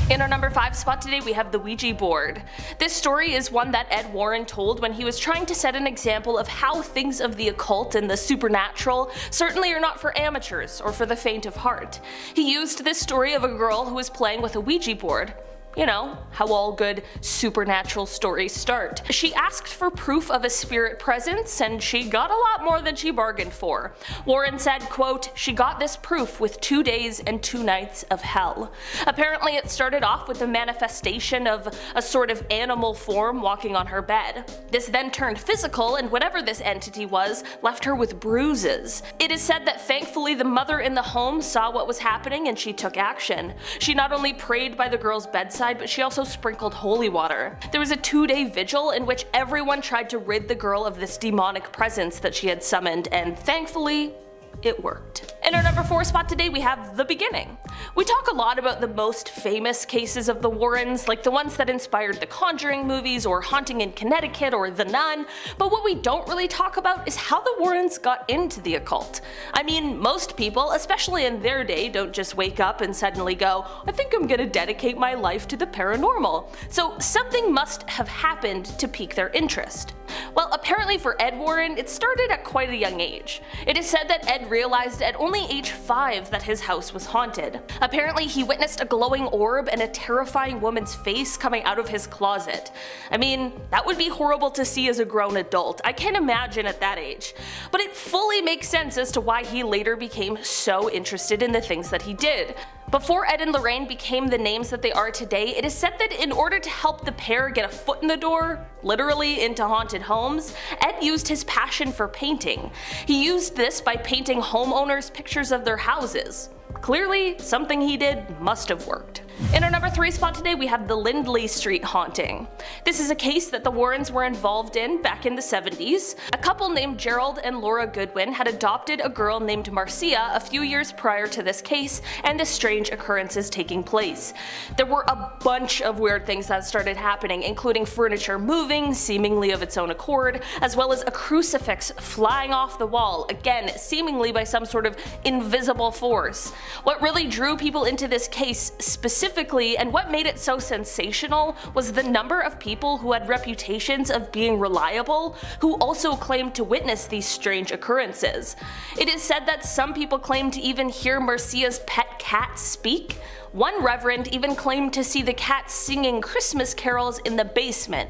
In our number 5 spot today, we have the Ouija board. This story is one that Ed Warren told when he was trying to set an example of how things of the occult and the supernatural certainly are not for amateurs or for the faint of heart. He used this story of a girl who was playing with a Ouija board. you know, how all good supernatural stories start. She asked for proof of a spirit presence, and she got a lot more than she bargained for. Warren said, quote, "She got this proof with 2 days and 2 nights of hell." Apparently it started off with a manifestation of a sort of animal form walking on her bed. This then turned physical, and whatever this entity was left her with bruises. It is said that thankfully the mother in the home saw what was happening and she took action. She not only prayed by the girl's bedside, but she also sprinkled holy water. There was a 2-day vigil in which everyone tried to rid the girl of this demonic presence that she had summoned, and thankfully, it worked. In our number 4 spot today, we have The Beginning. We talk a lot about the most famous cases of the Warrens, like the ones that inspired the Conjuring movies or Haunting in Connecticut or The Nun, but what we don't really talk about is how the Warrens got into the occult. I mean, most people, especially in their day, don't just wake up and suddenly go, "I think I'm gonna dedicate my life to the paranormal." So something must have happened to pique their interest. Well, apparently for Ed Warren, it started at quite a young age. It is said that Ed realized at only age 5 that his house was haunted. Apparently he witnessed a glowing orb and a terrifying woman's face coming out of his closet. I mean, that would be horrible to see as a grown adult. I can't imagine at that age. But it fully makes sense as to why he later became so interested in the things that he did. Before Ed and Lorraine became the names that they are today, it is said that in order to help the pair get a foot in the door, literally into haunted homes, Ed used his passion for painting. He used this by painting homeowners' pictures of their houses. Clearly, something he did must have worked. In our number 3 spot today, we have the Lindley Street haunting. This is a case that the Warrens were involved in back in the 70s. A couple named Gerald and Laura Goodwin had adopted a girl named Marcia a few years prior to this case and the strange occurrences taking place. There were a bunch of weird things that started happening, including furniture moving, seemingly of its own accord, as well as a crucifix flying off the wall, again seemingly by some sort of invisible force. What really drew people into this case specifically, and what made it so sensational, was the number of people who had reputations of being reliable, who also claimed to witness these strange occurrences. It is said that some people claimed to even hear Marcia's pet cat speak. One reverend even claimed to see the cat singing Christmas carols in the basement.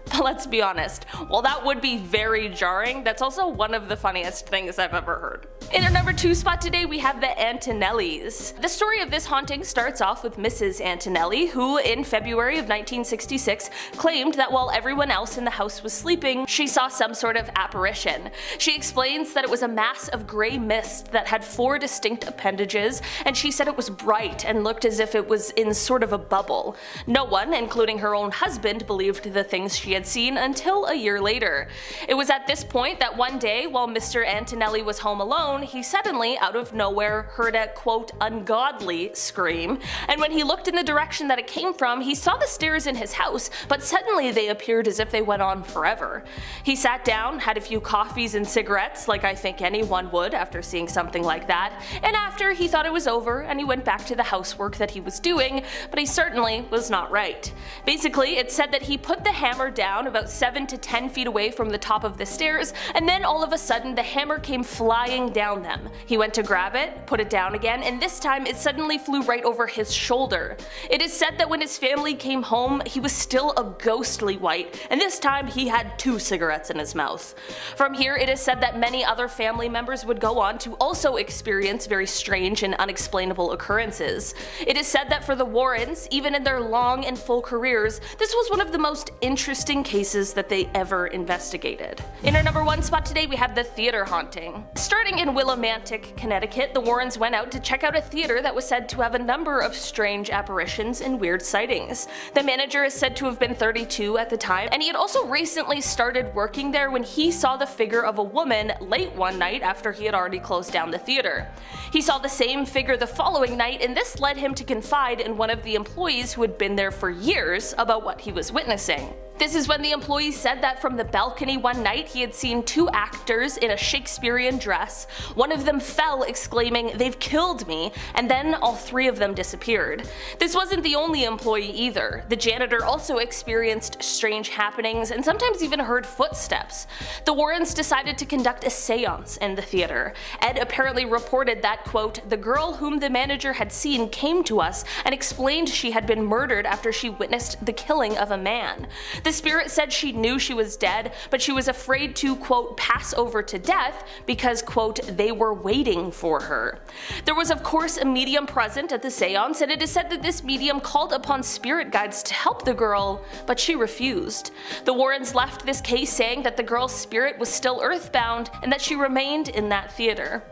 But let's be honest, while that would be very jarring, that's also one of the funniest things I've ever heard. In our number 2 spot today, we have the Antonellis. The story of this haunting starts off with Mrs. Antonelli, who in February of 1966 claimed that while everyone else in the house was sleeping, she saw some sort of apparition. She explains that it was a mass of gray mist that had 4 distinct appendages, and she said it was bright and looked as if it was in sort of a bubble. No one, including her own husband, believed the things she had seen until a year later. It was at this point that one day, while Mr. Antonelli was home alone, he suddenly, out of nowhere, heard a quote ungodly scream, and when he looked in the direction that it came from, he saw the stairs in his house, but suddenly they appeared as if they went on forever. He sat down, had a few coffees and cigarettes, like I think anyone would after seeing something like that, and after he thought it was over and he went back to the housework that he was doing, but he certainly was not right. Basically, it said that he put the hammer down about 7 to 10 feet away from the top of the stairs, and then all of a sudden the hammer came flying down them. He went to grab it, put it down again, and this time it suddenly flew right over his shoulder. It is said that when his family came home, he was still a ghostly white, and this time he had 2 cigarettes in his mouth. From here, it is said that many other family members would go on to also experience very strange and unexplainable occurrences. It is said that for the Warrens, even in their long and full careers, this was one of the most interesting cases that they ever investigated. In our number 1 spot today, we have the theater haunting. Starting in Willimantic, Connecticut, the Warrens went out to check out a theater that was said to have a number of strange apparitions and weird sightings. The manager is said to have been 32 at the time, and he had also recently started working there when he saw the figure of a woman late one night after he had already closed down the theater. He saw the same figure the following night, and this led him to confide in one of the employees who had been there for years about what he was witnessing. This is when the employee said that from the balcony one night he had seen 2 actors in a Shakespearean dress. One of them fell exclaiming, "They've killed me," and then all 3 of them disappeared. This wasn't the only employee either. The janitor also experienced strange happenings and sometimes even heard footsteps. The Warrens decided to conduct a seance in the theater. Ed apparently reported that, quote, "The girl whom the manager had seen came to us and explained she had been murdered after she witnessed the killing of a man. The spirit said she knew she was dead, but she was afraid to, quote, pass over to death because, quote, they were waiting for her." There was of course a medium present at the seance, and it is said that this medium called upon spirit guides to help the girl, but she refused. The Warrens left this case saying that the girl's spirit was still earthbound and that she remained in that theater.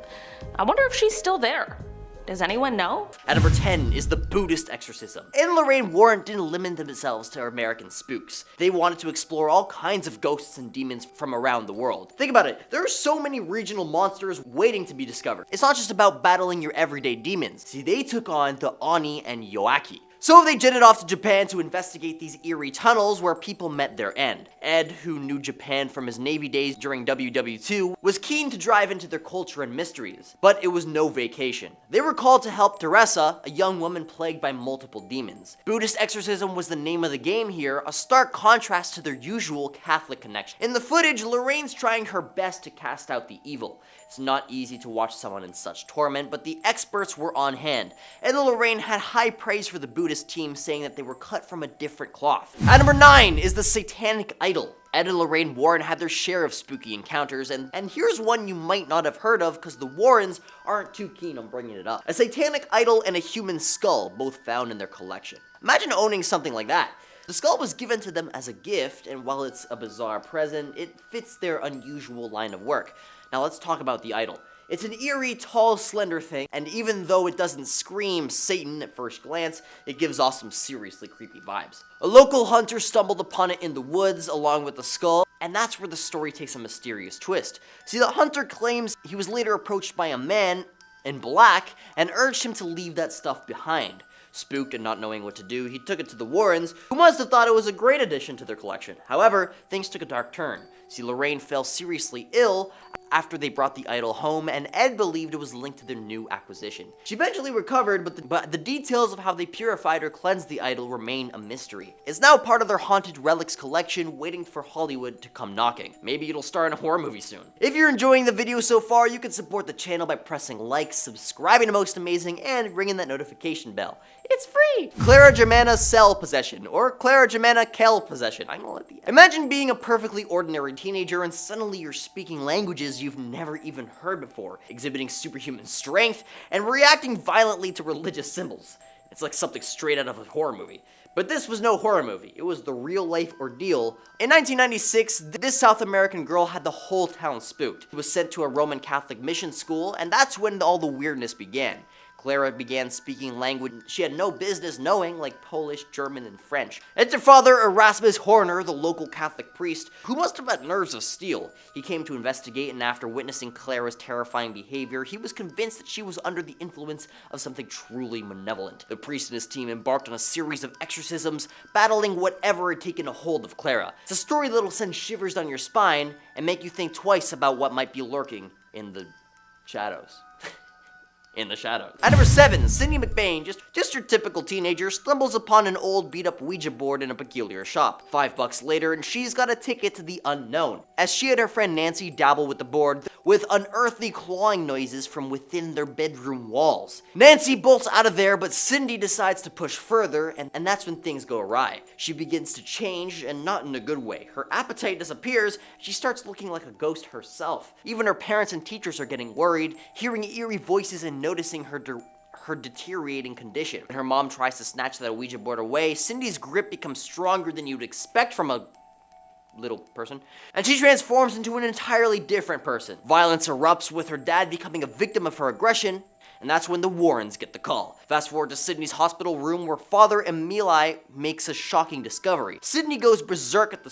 I wonder if she's still there. Does anyone know? At number 10 is the Buddhist exorcism. And Lorraine Warren didn't limit themselves to American spooks. They wanted to explore all kinds of ghosts and demons from around the world. Think about it, there are so many regional monsters waiting to be discovered. It's not just about battling your everyday demons. See, they took on the Oni and Yoaki. So they jetted off to Japan to investigate these eerie tunnels where people met their end. Ed, who knew Japan from his Navy days during WW2, was keen to dive into their culture and mysteries, but it was no vacation. They were called to help Teresa, a young woman plagued by multiple demons. Buddhist exorcism was the name of the game here, a stark contrast to their usual Catholic connection. In the footage, Lorraine's trying her best to cast out the evil. It's not easy to watch someone in such torment, but the experts were on hand, and Lorraine had high praise for the Buddhist team, saying that they were cut from a different cloth. At number 9 is the Satanic Idol. Ed and Lorraine Warren had their share of spooky encounters, and here's one you might not have heard of because the Warrens aren't too keen on bringing it up. A satanic idol and a human skull, both found in their collection. Imagine owning something like that. The skull was given to them as a gift, and while it's a bizarre present, it fits their unusual line of work. Now let's talk about the idol. It's an eerie, tall, slender thing, and even though it doesn't scream Satan at first glance, it gives off some seriously creepy vibes. A local hunter stumbled upon it in the woods along with the skull, and that's where the story takes a mysterious twist. See, the hunter claims he was later approached by a man in black and urged him to leave that stuff behind. Spooked and not knowing what to do, he took it to the Warrens, who must have thought it was a great addition to their collection. However, things took a dark turn. See, Lorraine fell seriously ill after they brought the idol home, and Ed believed it was linked to their new acquisition. She eventually recovered, but the details of how they purified or cleansed the idol remain a mystery. It's now part of their haunted relics collection, waiting for Hollywood to come knocking. Maybe it'll star in a horror movie soon. If you're enjoying the video so far, you can support the channel by pressing like, subscribing to Most Amazing, and ringing that notification bell. It's free! Clara Germana cell possession, or Clara Germana Kell possession. I know what. Imagine being a perfectly ordinary teenager and suddenly you're speaking languages you've never even heard before, exhibiting superhuman strength, and reacting violently to religious symbols. It's like something straight out of a horror movie. But this was no horror movie, it was the real-life ordeal. In 1996, this South American girl had the whole town spooked. She was sent to a Roman Catholic mission school, and that's when all the weirdness began. Clara began speaking language she had no business knowing, like Polish, German, and French. It's her father, Erasmus Horner, the local Catholic priest, who must have had nerves of steel. He came to investigate, and after witnessing Clara's terrifying behavior, he was convinced that she was under the influence of something truly malevolent. The priest and his team embarked on a series of exorcisms, battling whatever had taken a hold of Clara. It's a story that'll send shivers down your spine and make you think twice about what might be lurking in the shadows. At number 7, Cindy McBain, just your typical teenager, stumbles upon an old beat-up Ouija board in a peculiar shop. $5 later, and she's got a ticket to the unknown. As she and her friend Nancy dabble with the board, with unearthly clawing noises from within their bedroom walls. Nancy bolts out of there, but Cindy decides to push further, and that's when things go awry. She begins to change, and not in a good way. Her appetite disappears, she starts looking like a ghost herself. Even her parents and teachers are getting worried, hearing eerie voices and noticing her deteriorating condition. When her mom tries to snatch that Ouija board away, Cindy's grip becomes stronger than you'd expect from a little person, and she transforms into an entirely different person. Violence erupts, with her dad becoming a victim of her aggression, And that's when the Warrens get the call. Fast forward to Sydney's hospital room where Father Emili makes a shocking discovery. Sydney goes berserk at the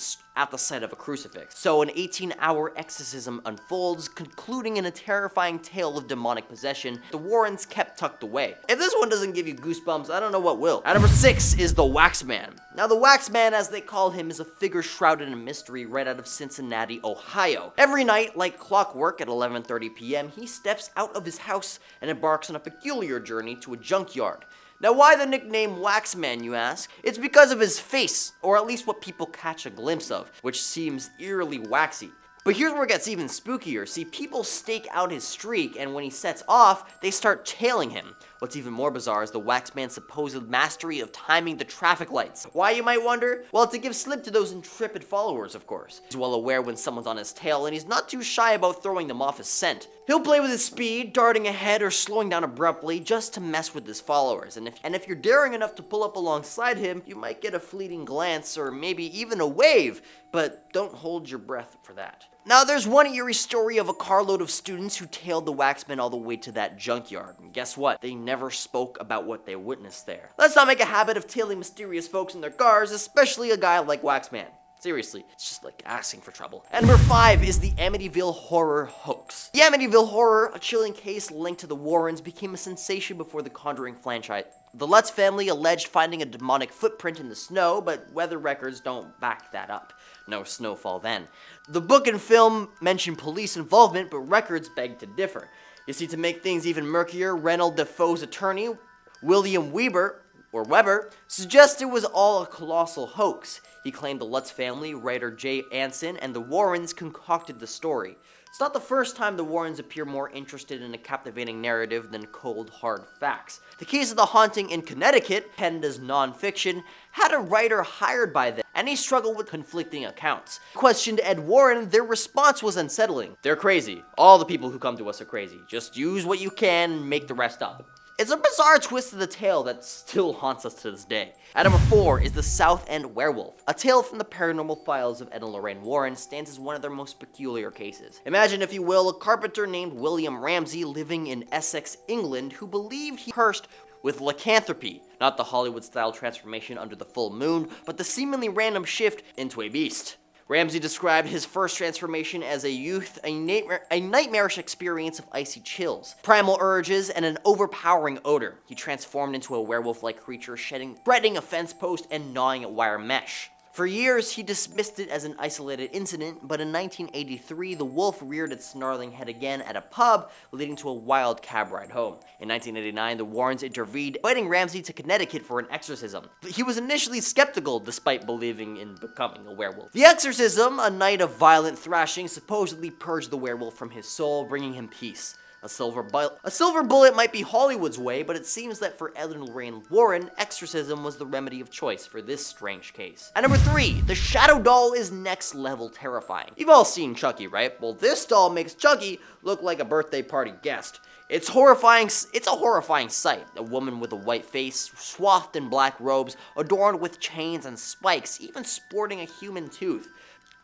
sight of a crucifix. So an 18-hour exorcism unfolds, concluding in a terrifying tale of demonic possession the Warrens kept tucked away. If this one doesn't give you goosebumps, I don't know what will. At number 6 is the Wax Man. Now the Wax Man, as they call him, is a figure shrouded in mystery right out of Cincinnati, Ohio. Every night, like clockwork at 11:30 p.m., he steps out of his house and embarks on a peculiar journey to a junkyard. Now why the nickname Wax Man, you ask? It's because of his face, or at least what people catch a glimpse of, which seems eerily waxy. But here's where it gets even spookier. See, people stake out his streak, and when he sets off, they start tailing him. What's even more bizarre is the Wax Man's supposed mastery of timing the traffic lights. Why, you might wonder? Well, to give slip to those intrepid followers, of course. He's well aware when someone's on his tail, and he's not too shy about throwing them off his scent. He'll play with his speed, darting ahead or slowing down abruptly just to mess with his followers. And if you're daring enough to pull up alongside him, you might get a fleeting glance or maybe even a wave, but don't hold your breath for that. Now, there's one eerie story of a carload of students who tailed the Waxman all the way to that junkyard. And guess what? They never spoke about what they witnessed there. Let's not make a habit of tailing mysterious folks in their cars, especially a guy like Waxman. Seriously, it's just like asking for trouble. And number 5 is the Amityville horror hoax. The Amityville horror, a chilling case linked to the Warrens, became a sensation before the Conjuring franchise. The Lutz family alleged finding a demonic footprint in the snow, but weather records don't back that up. No snowfall then. The book and film mention police involvement, but records beg to differ. You see, to make things even murkier, Reynold Defoe's attorney, William Weber, suggested it was all a colossal hoax. He claimed the Lutz family, writer Jay Anson, and the Warrens concocted the story. It's not the first time the Warrens appear more interested in a captivating narrative than cold, hard facts. The case of the haunting in Connecticut, penned as non-fiction, had a writer hired by them, and he struggled with conflicting accounts. Questioned Ed Warren, their response was unsettling. They're crazy. All the people who come to us are crazy. Just use what you can and make the rest up. It's a bizarre twist of the tale that still haunts us to this day. At number 4 is the South End Werewolf. A tale from the paranormal files of Ed and Lorraine Warren stands as one of their most peculiar cases. Imagine, if you will, a carpenter named William Ramsey living in Essex, England, who believed he cursed with lycanthropy, not the Hollywood-style transformation under the full moon, but the seemingly random shift into a beast. Ramsey described his first transformation as a youth, a nightmarish experience of icy chills, primal urges, and an overpowering odor. He transformed into a werewolf-like creature, shredding a fence post and gnawing at wire mesh. For years, he dismissed it as an isolated incident, but in 1983, the wolf reared its snarling head again at a pub, leading to a wild cab ride home. In 1989, the Warrens intervened, inviting Ramsey to Connecticut for an exorcism. He was initially skeptical, despite believing in becoming a werewolf. The exorcism, a night of violent thrashing, supposedly purged the werewolf from his soul, bringing him peace. A silver bullet might be Hollywood's way, but it seems that for Ed and Lorraine Warren, exorcism was the remedy of choice for this strange case. At number 3, the Shadow Doll is next level terrifying. You've all seen Chucky, right? Well, this doll makes Chucky look like a birthday party guest. It's a horrifying sight. A woman with a white face, swathed in black robes, adorned with chains and spikes, even sporting a human tooth.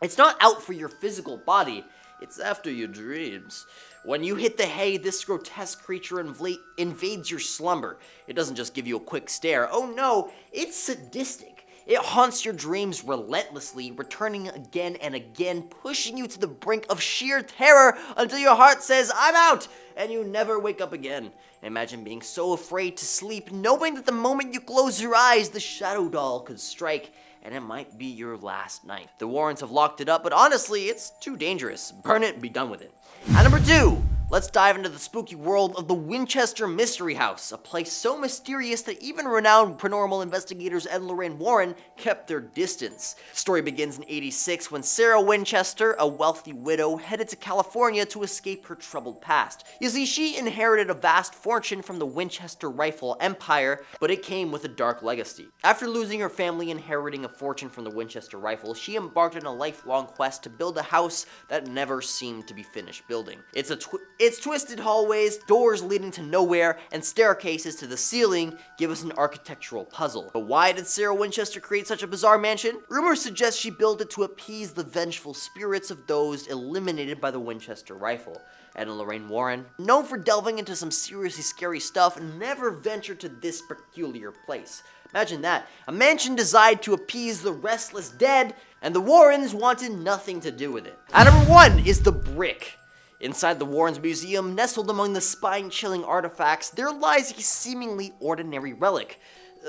It's not out for your physical body, it's after your dreams. When you hit the hay, this grotesque creature invades your slumber. It doesn't just give you a quick stare. Oh no, it's sadistic. It haunts your dreams relentlessly, returning again and again, pushing you to the brink of sheer terror until your heart says, "I'm out!" and you never wake up again. Imagine being so afraid to sleep, knowing that the moment you close your eyes, the Shadow Doll could strike, and it might be your last night. The Warrens have locked it up, but honestly, it's too dangerous. Burn it and be done with it. At number 2, let's dive into the spooky world of the Winchester Mystery House, a place so mysterious that even renowned paranormal investigators Ed and Lorraine Warren kept their distance. The story begins in '86 when Sarah Winchester, a wealthy widow, headed to California to escape her troubled past. You see, she inherited a vast fortune from the Winchester rifle empire, but it came with a dark legacy. After losing her family inheriting a fortune from the Winchester rifle, she embarked on a lifelong quest to build a house that never seemed to be finished building. It's a Its twisted hallways, doors leading to nowhere, and staircases to the ceiling give us an architectural puzzle. But why did Sarah Winchester create such a bizarre mansion? Rumors suggest she built it to appease the vengeful spirits of those eliminated by the Winchester rifle. Ed and Lorraine Warren, known for delving into some seriously scary stuff, never ventured to this peculiar place. Imagine that, a mansion designed to appease the restless dead, and the Warrens wanted nothing to do with it. At number 1 is the Brick. Inside the Warrens Museum, nestled among the spine-chilling artifacts, there lies a seemingly ordinary relic.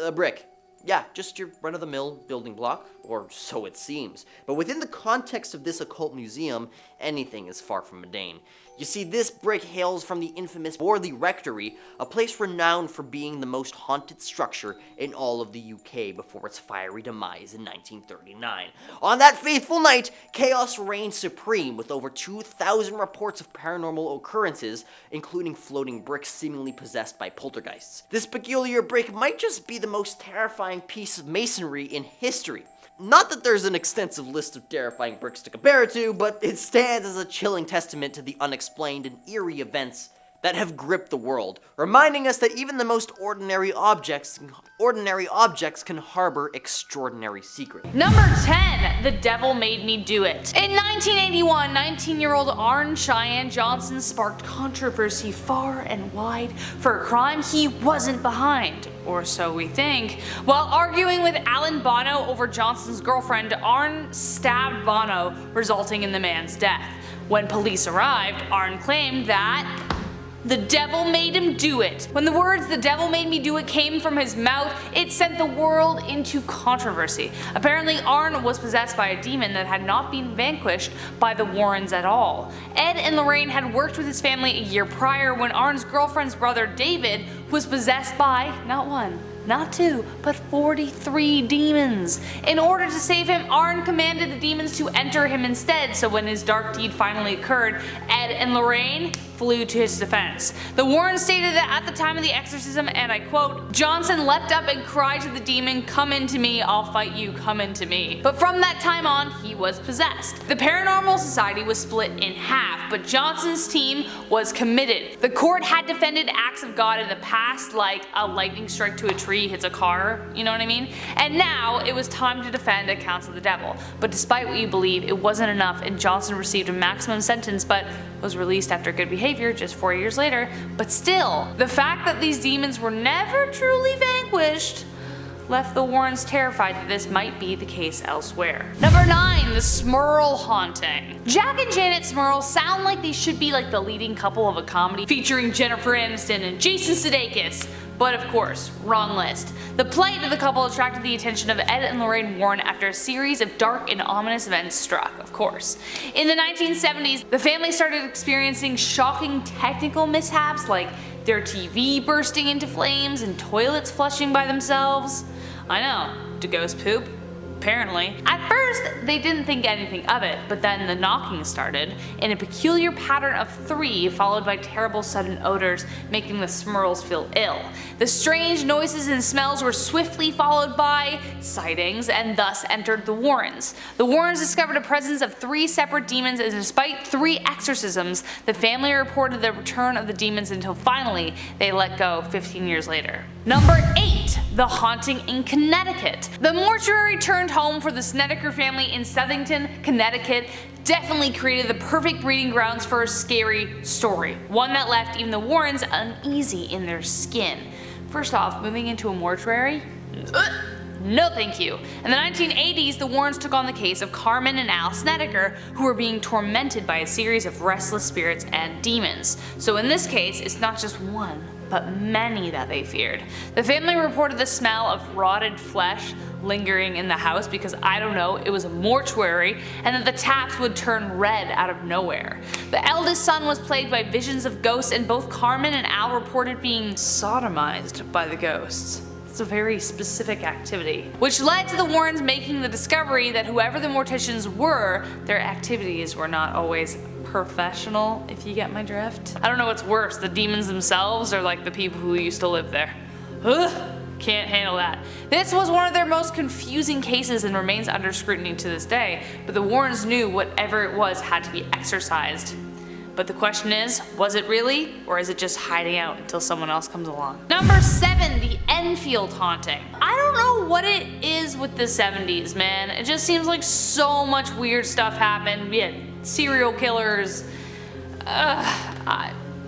A brick. Yeah, just your run-of-the-mill building block, or so it seems. But within the context of this occult museum, anything is far from mundane. You see, this brick hails from the infamous Borley Rectory, a place renowned for being the most haunted structure in all of the UK before its fiery demise in 1939. On that fateful night, chaos reigned supreme, with over 2,000 reports of paranormal occurrences, including floating bricks seemingly possessed by poltergeists. This peculiar brick might just be the most terrifying piece of masonry in history. Not that there's an extensive list of terrifying bricks to compare it to, but it stands as a chilling testament to the unexplained and eerie events that have gripped the world, reminding us that even the most ordinary objects can harbor extraordinary secrets. Number 10, The Devil Made Me Do It. In 1981, 19-year-old Arne Cheyenne Johnson sparked controversy far and wide for a crime he wasn't behind, or so we think. While arguing with Alan Bono over Johnson's girlfriend, Arne stabbed Bono, resulting in the man's death. When police arrived, Arne claimed that the devil made him do it. When the words "the devil made me do it" came from his mouth, it sent the world into controversy. Apparently, Arne was possessed by a demon that had not been vanquished by the Warrens at all. Ed and Lorraine had worked with his family a year prior when Arne's girlfriend's brother David was possessed by not one, not two, but 43 demons. In order to save him, Arne commanded the demons to enter him instead, so when his dark deed finally occurred, Ed and Lorraine flew to his defense. The Warrens stated that at the time of the exorcism, and I quote, "Johnson leapt up and cried to the demon, 'Come into me, I'll fight you, come into me.' But from that time on, he was possessed." The Paranormal Society was split in half, but Johnson's team was committed. The court had defended acts of God in the past, like a lightning strike to a tree hits a car, you know what I mean? And now it was time to defend accounts of the devil. But despite what you believe, it wasn't enough, and Johnson received a maximum sentence but was released after good behavior just 4 years later. But still, the fact that these demons were never truly vanquished left the Warrens terrified that this might be the case elsewhere. Number 9, the Smurl haunting. Jack and Janet Smurl sound like they should be like the leading couple of a comedy featuring Jennifer Aniston and Jason Sudeikis. But of course, wrong list. The plight of the couple attracted the attention of Ed and Lorraine Warren after a series of dark and ominous events struck, of course. In the 1970s, the family started experiencing shocking technical mishaps like their TV bursting into flames and toilets flushing by themselves. I know, do ghosts poop? Apparently. At first, they didn't think anything of it, but then the knocking started, in a peculiar pattern of 3 followed by terrible sudden odors, making the Smurls feel ill. The strange noises and smells were swiftly followed by sightings, and thus entered the Warrens. The Warrens discovered a presence of 3 separate demons, and despite 3 exorcisms, the family reported the return of the demons until finally they let go 15 years later. Number 8, the haunting in Connecticut. The mortuary turned home for the Snedeker family in Southington, Connecticut definitely created the perfect breeding grounds for a scary story, one that left even the Warrens uneasy in their skin. First off, moving into a mortuary? No thank you. In the 1980s, the Warrens took on the case of Carmen and Al Snedeker, who were being tormented by a series of restless spirits and demons. So in this case, it's not just one, but many that they feared. The family reported the smell of rotted flesh lingering in the house because, I don't know, it was a mortuary, and that the taps would turn red out of nowhere. The eldest son was plagued by visions of ghosts, and both Carmen and Al reported being sodomized by the ghosts. It's a very specific activity. Which led to the Warrens making the discovery that whoever the morticians were, their activities were not always professional, if you get my drift. I don't know what's worse, the demons themselves or like the people who used to live there. Ugh, can't handle that. This was one of their most confusing cases and remains under scrutiny to this day, but the Warrens knew whatever it was had to be exorcised. But the question is, was it really, or is it just hiding out until someone else comes along? Number 7, the Enfield haunting. I don't know what it is with the 70s, man. It just seems like so much weird stuff happened. We had serial killers.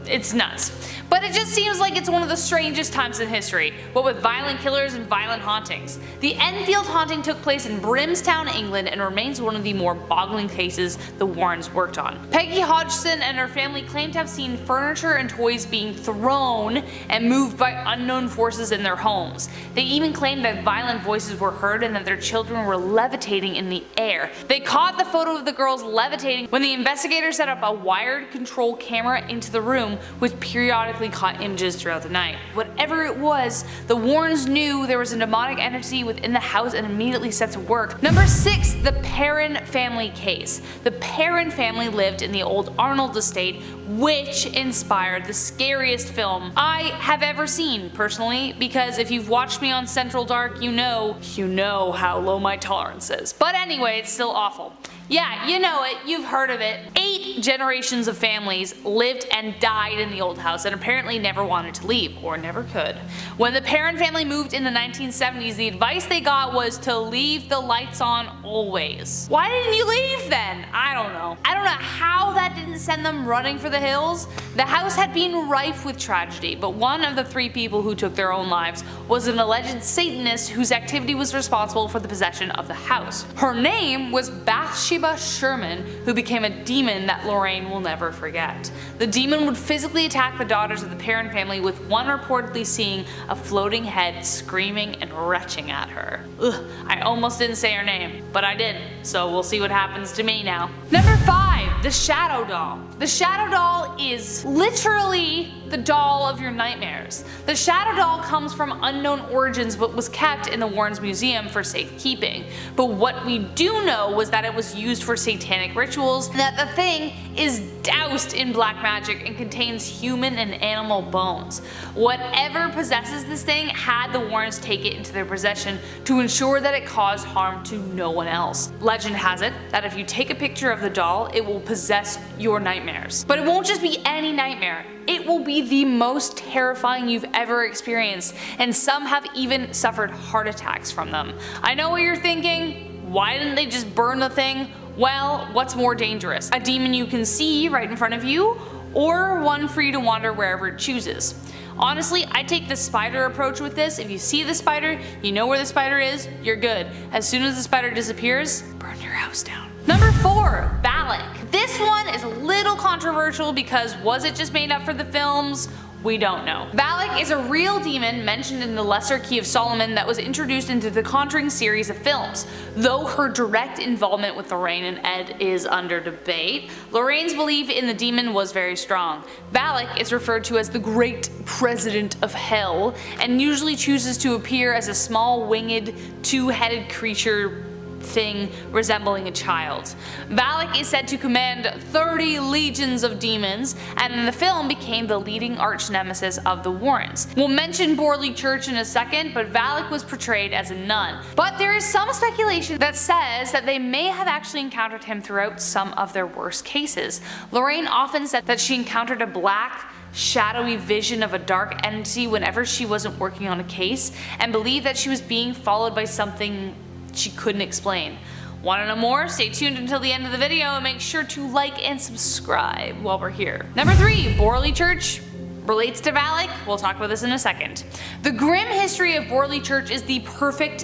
It's nuts. But it just seems like it's one of the strangest times in history, what with violent killers and violent hauntings. The Enfield haunting took place in Brimstown, England, and remains one of the more boggling cases the Warrens worked on. Peggy Hodgson and her family claim to have seen furniture and toys being thrown and moved by unknown forces in their homes. They even claimed that violent voices were heard and that their children were levitating in the air. They caught the photo of the girls levitating when the investigators set up a wired control camera into the room, which periodically caught images throughout the night. Whatever it was, the Warrens knew there was a demonic entity within the house and immediately set to work. Number 6, the Perrin family case. The Perrin family lived in the old Arnold estate, which inspired the scariest film I have ever seen personally, because if you've watched me on Central Dark, you know how low my tolerance is. But anyway, it's still awful. Yeah, you know it, you've heard of it. 8 generations of families lived and died in the old house and apparently never wanted to leave, or never could. When the Perrin family moved in the 1970s, the advice they got was to leave the lights on always. Why didn't you leave then? I don't know. I don't know how that didn't send them running for the hills. The house had been rife with tragedy, but one of the 3 people who took their own lives was an alleged Satanist whose activity was responsible for the possession of the house. Her name was Bathsheba Sherman, who became a demon that Lorraine will never forget. The demon would physically attack the daughters of the Perrin family, with one reportedly seeing a floating head screaming and retching at her. Ugh, I almost didn't say her name, but I did, so we'll see what happens to me now. Number 5, the Shadow Doll. The Shadow Doll is literally the doll of your nightmares. The Shadow Doll comes from unknown origins but was kept in the Warrens Museum for safekeeping. But what we do know was that it was used for satanic rituals, and that the thing is doused in black magic and contains human and animal bones. Whatever possesses this thing had the Warrens take it into their possession to ensure that it caused harm to no one else. Legend has it that if you take a picture of the doll, it will possess your nightmares. But it won't just be any nightmare. It will be the most terrifying you've ever experienced, and some have even suffered heart attacks from them. I know what you're thinking. Why didn't they just burn the thing? Well, what's more dangerous? A demon you can see right in front of you, or one free to wander wherever it chooses? Honestly, I take the spider approach with this. If you see the spider, you know where the spider is, you're good. As soon as the spider disappears, burn your house down. Number 4, Valak. This one is a little controversial because was it just made up for the films? We don't know. Valak is a real demon mentioned in the Lesser Key of Solomon that was introduced into the Conjuring series of films. Though her direct involvement with Lorraine and Ed is under debate, Lorraine's belief in the demon was very strong. Valak is referred to as the Great President of Hell, and usually chooses to appear as a small winged, 2-headed creature thing resembling a child. Valak is said to command 30 legions of demons, and in the film became the leading arch nemesis of the Warrens. We'll mention Borley Church in a second, but Valak was portrayed as a nun. But there is some speculation that says that they may have actually encountered him throughout some of their worst cases. Lorraine often said that she encountered a black, shadowy vision of a dark entity whenever she wasn't working on a case, and believed that she was being followed by something she couldn't explain. Want to know more? Stay tuned until the end of the video and make sure to like and subscribe while we're here. Number 3, Borley Church relates to Valak. We'll talk about this in a second. The grim history of Borley Church is the perfect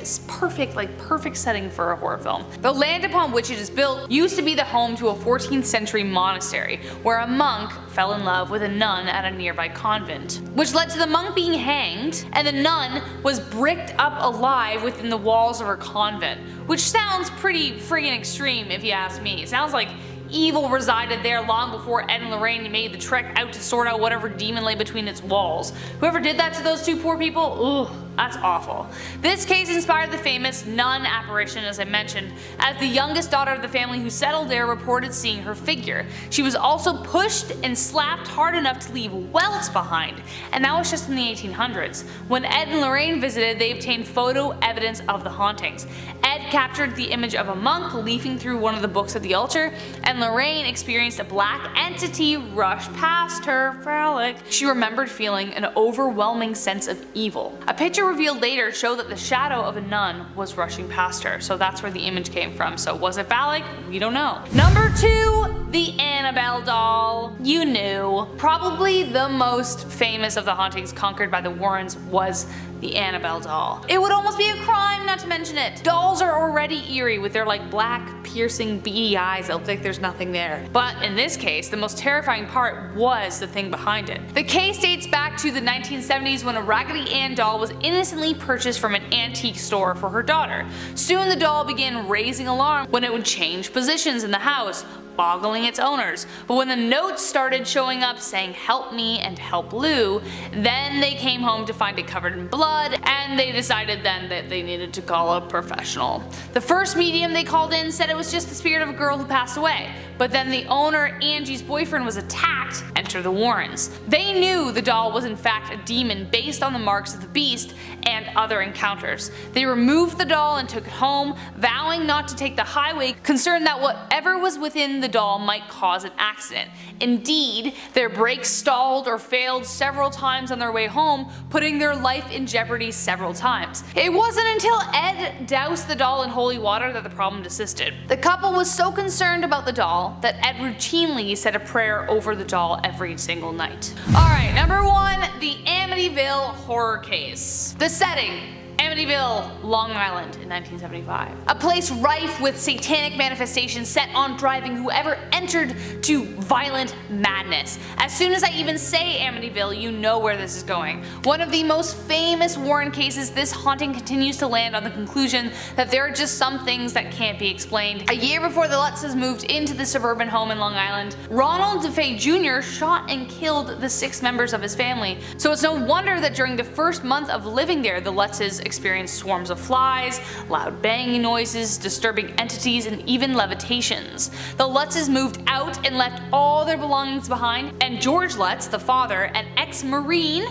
setting for a horror film. The land upon which it is built used to be the home to a 14th century monastery, where a monk fell in love with a nun at a nearby convent, which led to the monk being hanged, and the nun was bricked up alive within the walls of her convent, which sounds pretty friggin' extreme if you ask me. It sounds like evil resided there long before Ed and Lorraine made the trek out to sort out whatever demon lay between its walls. Whoever did that to those 2 poor people, ugh, that's awful. This case inspired the famous nun apparition, as I mentioned, as the youngest daughter of the family who settled there reported seeing her figure. She was also pushed and slapped hard enough to leave welts behind, and that was just in the 1800s. When Ed and Lorraine visited, they obtained photo evidence of the hauntings. Ed Ed captured the image of a monk leafing through one of the books at the altar, and Lorraine experienced a black entity rush past her phallic. She remembered feeling an overwhelming sense of evil. A picture revealed later showed that the shadow of a nun was rushing past her, so that's where the image came from. So was it phallic? We don't know. Number 2, the Annabelle doll. You knew. Probably the most famous of the hauntings conquered by the Warrens was the Annabelle doll. It would almost be a crime not to mention it. Dolls are already eerie with their like black, piercing, beady eyes that look like there's nothing there. But in this case, the most terrifying part was the thing behind it. The case dates back to the 1970s when a Raggedy Ann doll was innocently purchased from an antique store for her daughter. Soon the doll began raising alarm when it would change positions in the house, boggling its owners. But when the notes started showing up saying help me and help Lou, then they came home to find it covered in blood, and they decided then that they needed to call a professional. The first medium they called in said it was just the spirit of a girl who passed away, but then the owner, Angie's boyfriend, was attacked. Enter the Warrens. They knew the doll was in fact a demon based on the marks of the beast and other encounters. They removed the doll and took it home, vowing not to take the highway, concerned that whatever was within the doll might cause an accident. Indeed, their brakes stalled or failed several times on their way home, putting their life in jeopardy several times. It wasn't until Ed doused the doll in holy water that the problem desisted. The couple was so concerned about the doll that Ed routinely said a prayer over the doll every single night. Alright, number 1, the Amityville horror case. The setting: Amityville, Long Island in 1975. A place rife with satanic manifestations set on driving whoever entered to violent madness. As soon as I even say Amityville, you know where this is going. One of the most famous Warren cases, this haunting continues to land on the conclusion that there are just some things that can't be explained. A year before the Lutzes moved into the suburban home in Long Island, Ronald DeFay Jr. shot and killed the 6 members of his family. So it's no wonder that during the first month of living there, the Lutzes experienced swarms of flies, loud banging noises, disturbing entities, and even levitations. The Lutzes moved out and left all their belongings behind, and George Lutz, the father, an ex-Marine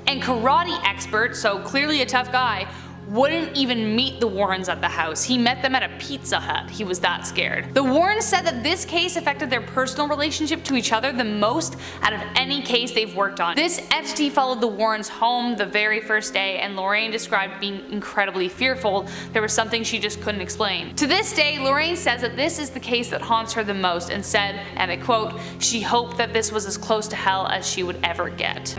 and karate expert, so clearly a tough guy, wouldn't even meet the Warrens at the house. He met them at a Pizza Hut. He was that scared. The Warrens said that this case affected their personal relationship to each other the most out of any case they've worked on. This entity followed the Warrens home the very first day, and Lorraine described being incredibly fearful. There was something she just couldn't explain. To this day, Lorraine says that this is the case that haunts her the most, and said, and I quote, "She hoped that this was as close to hell as she would ever get."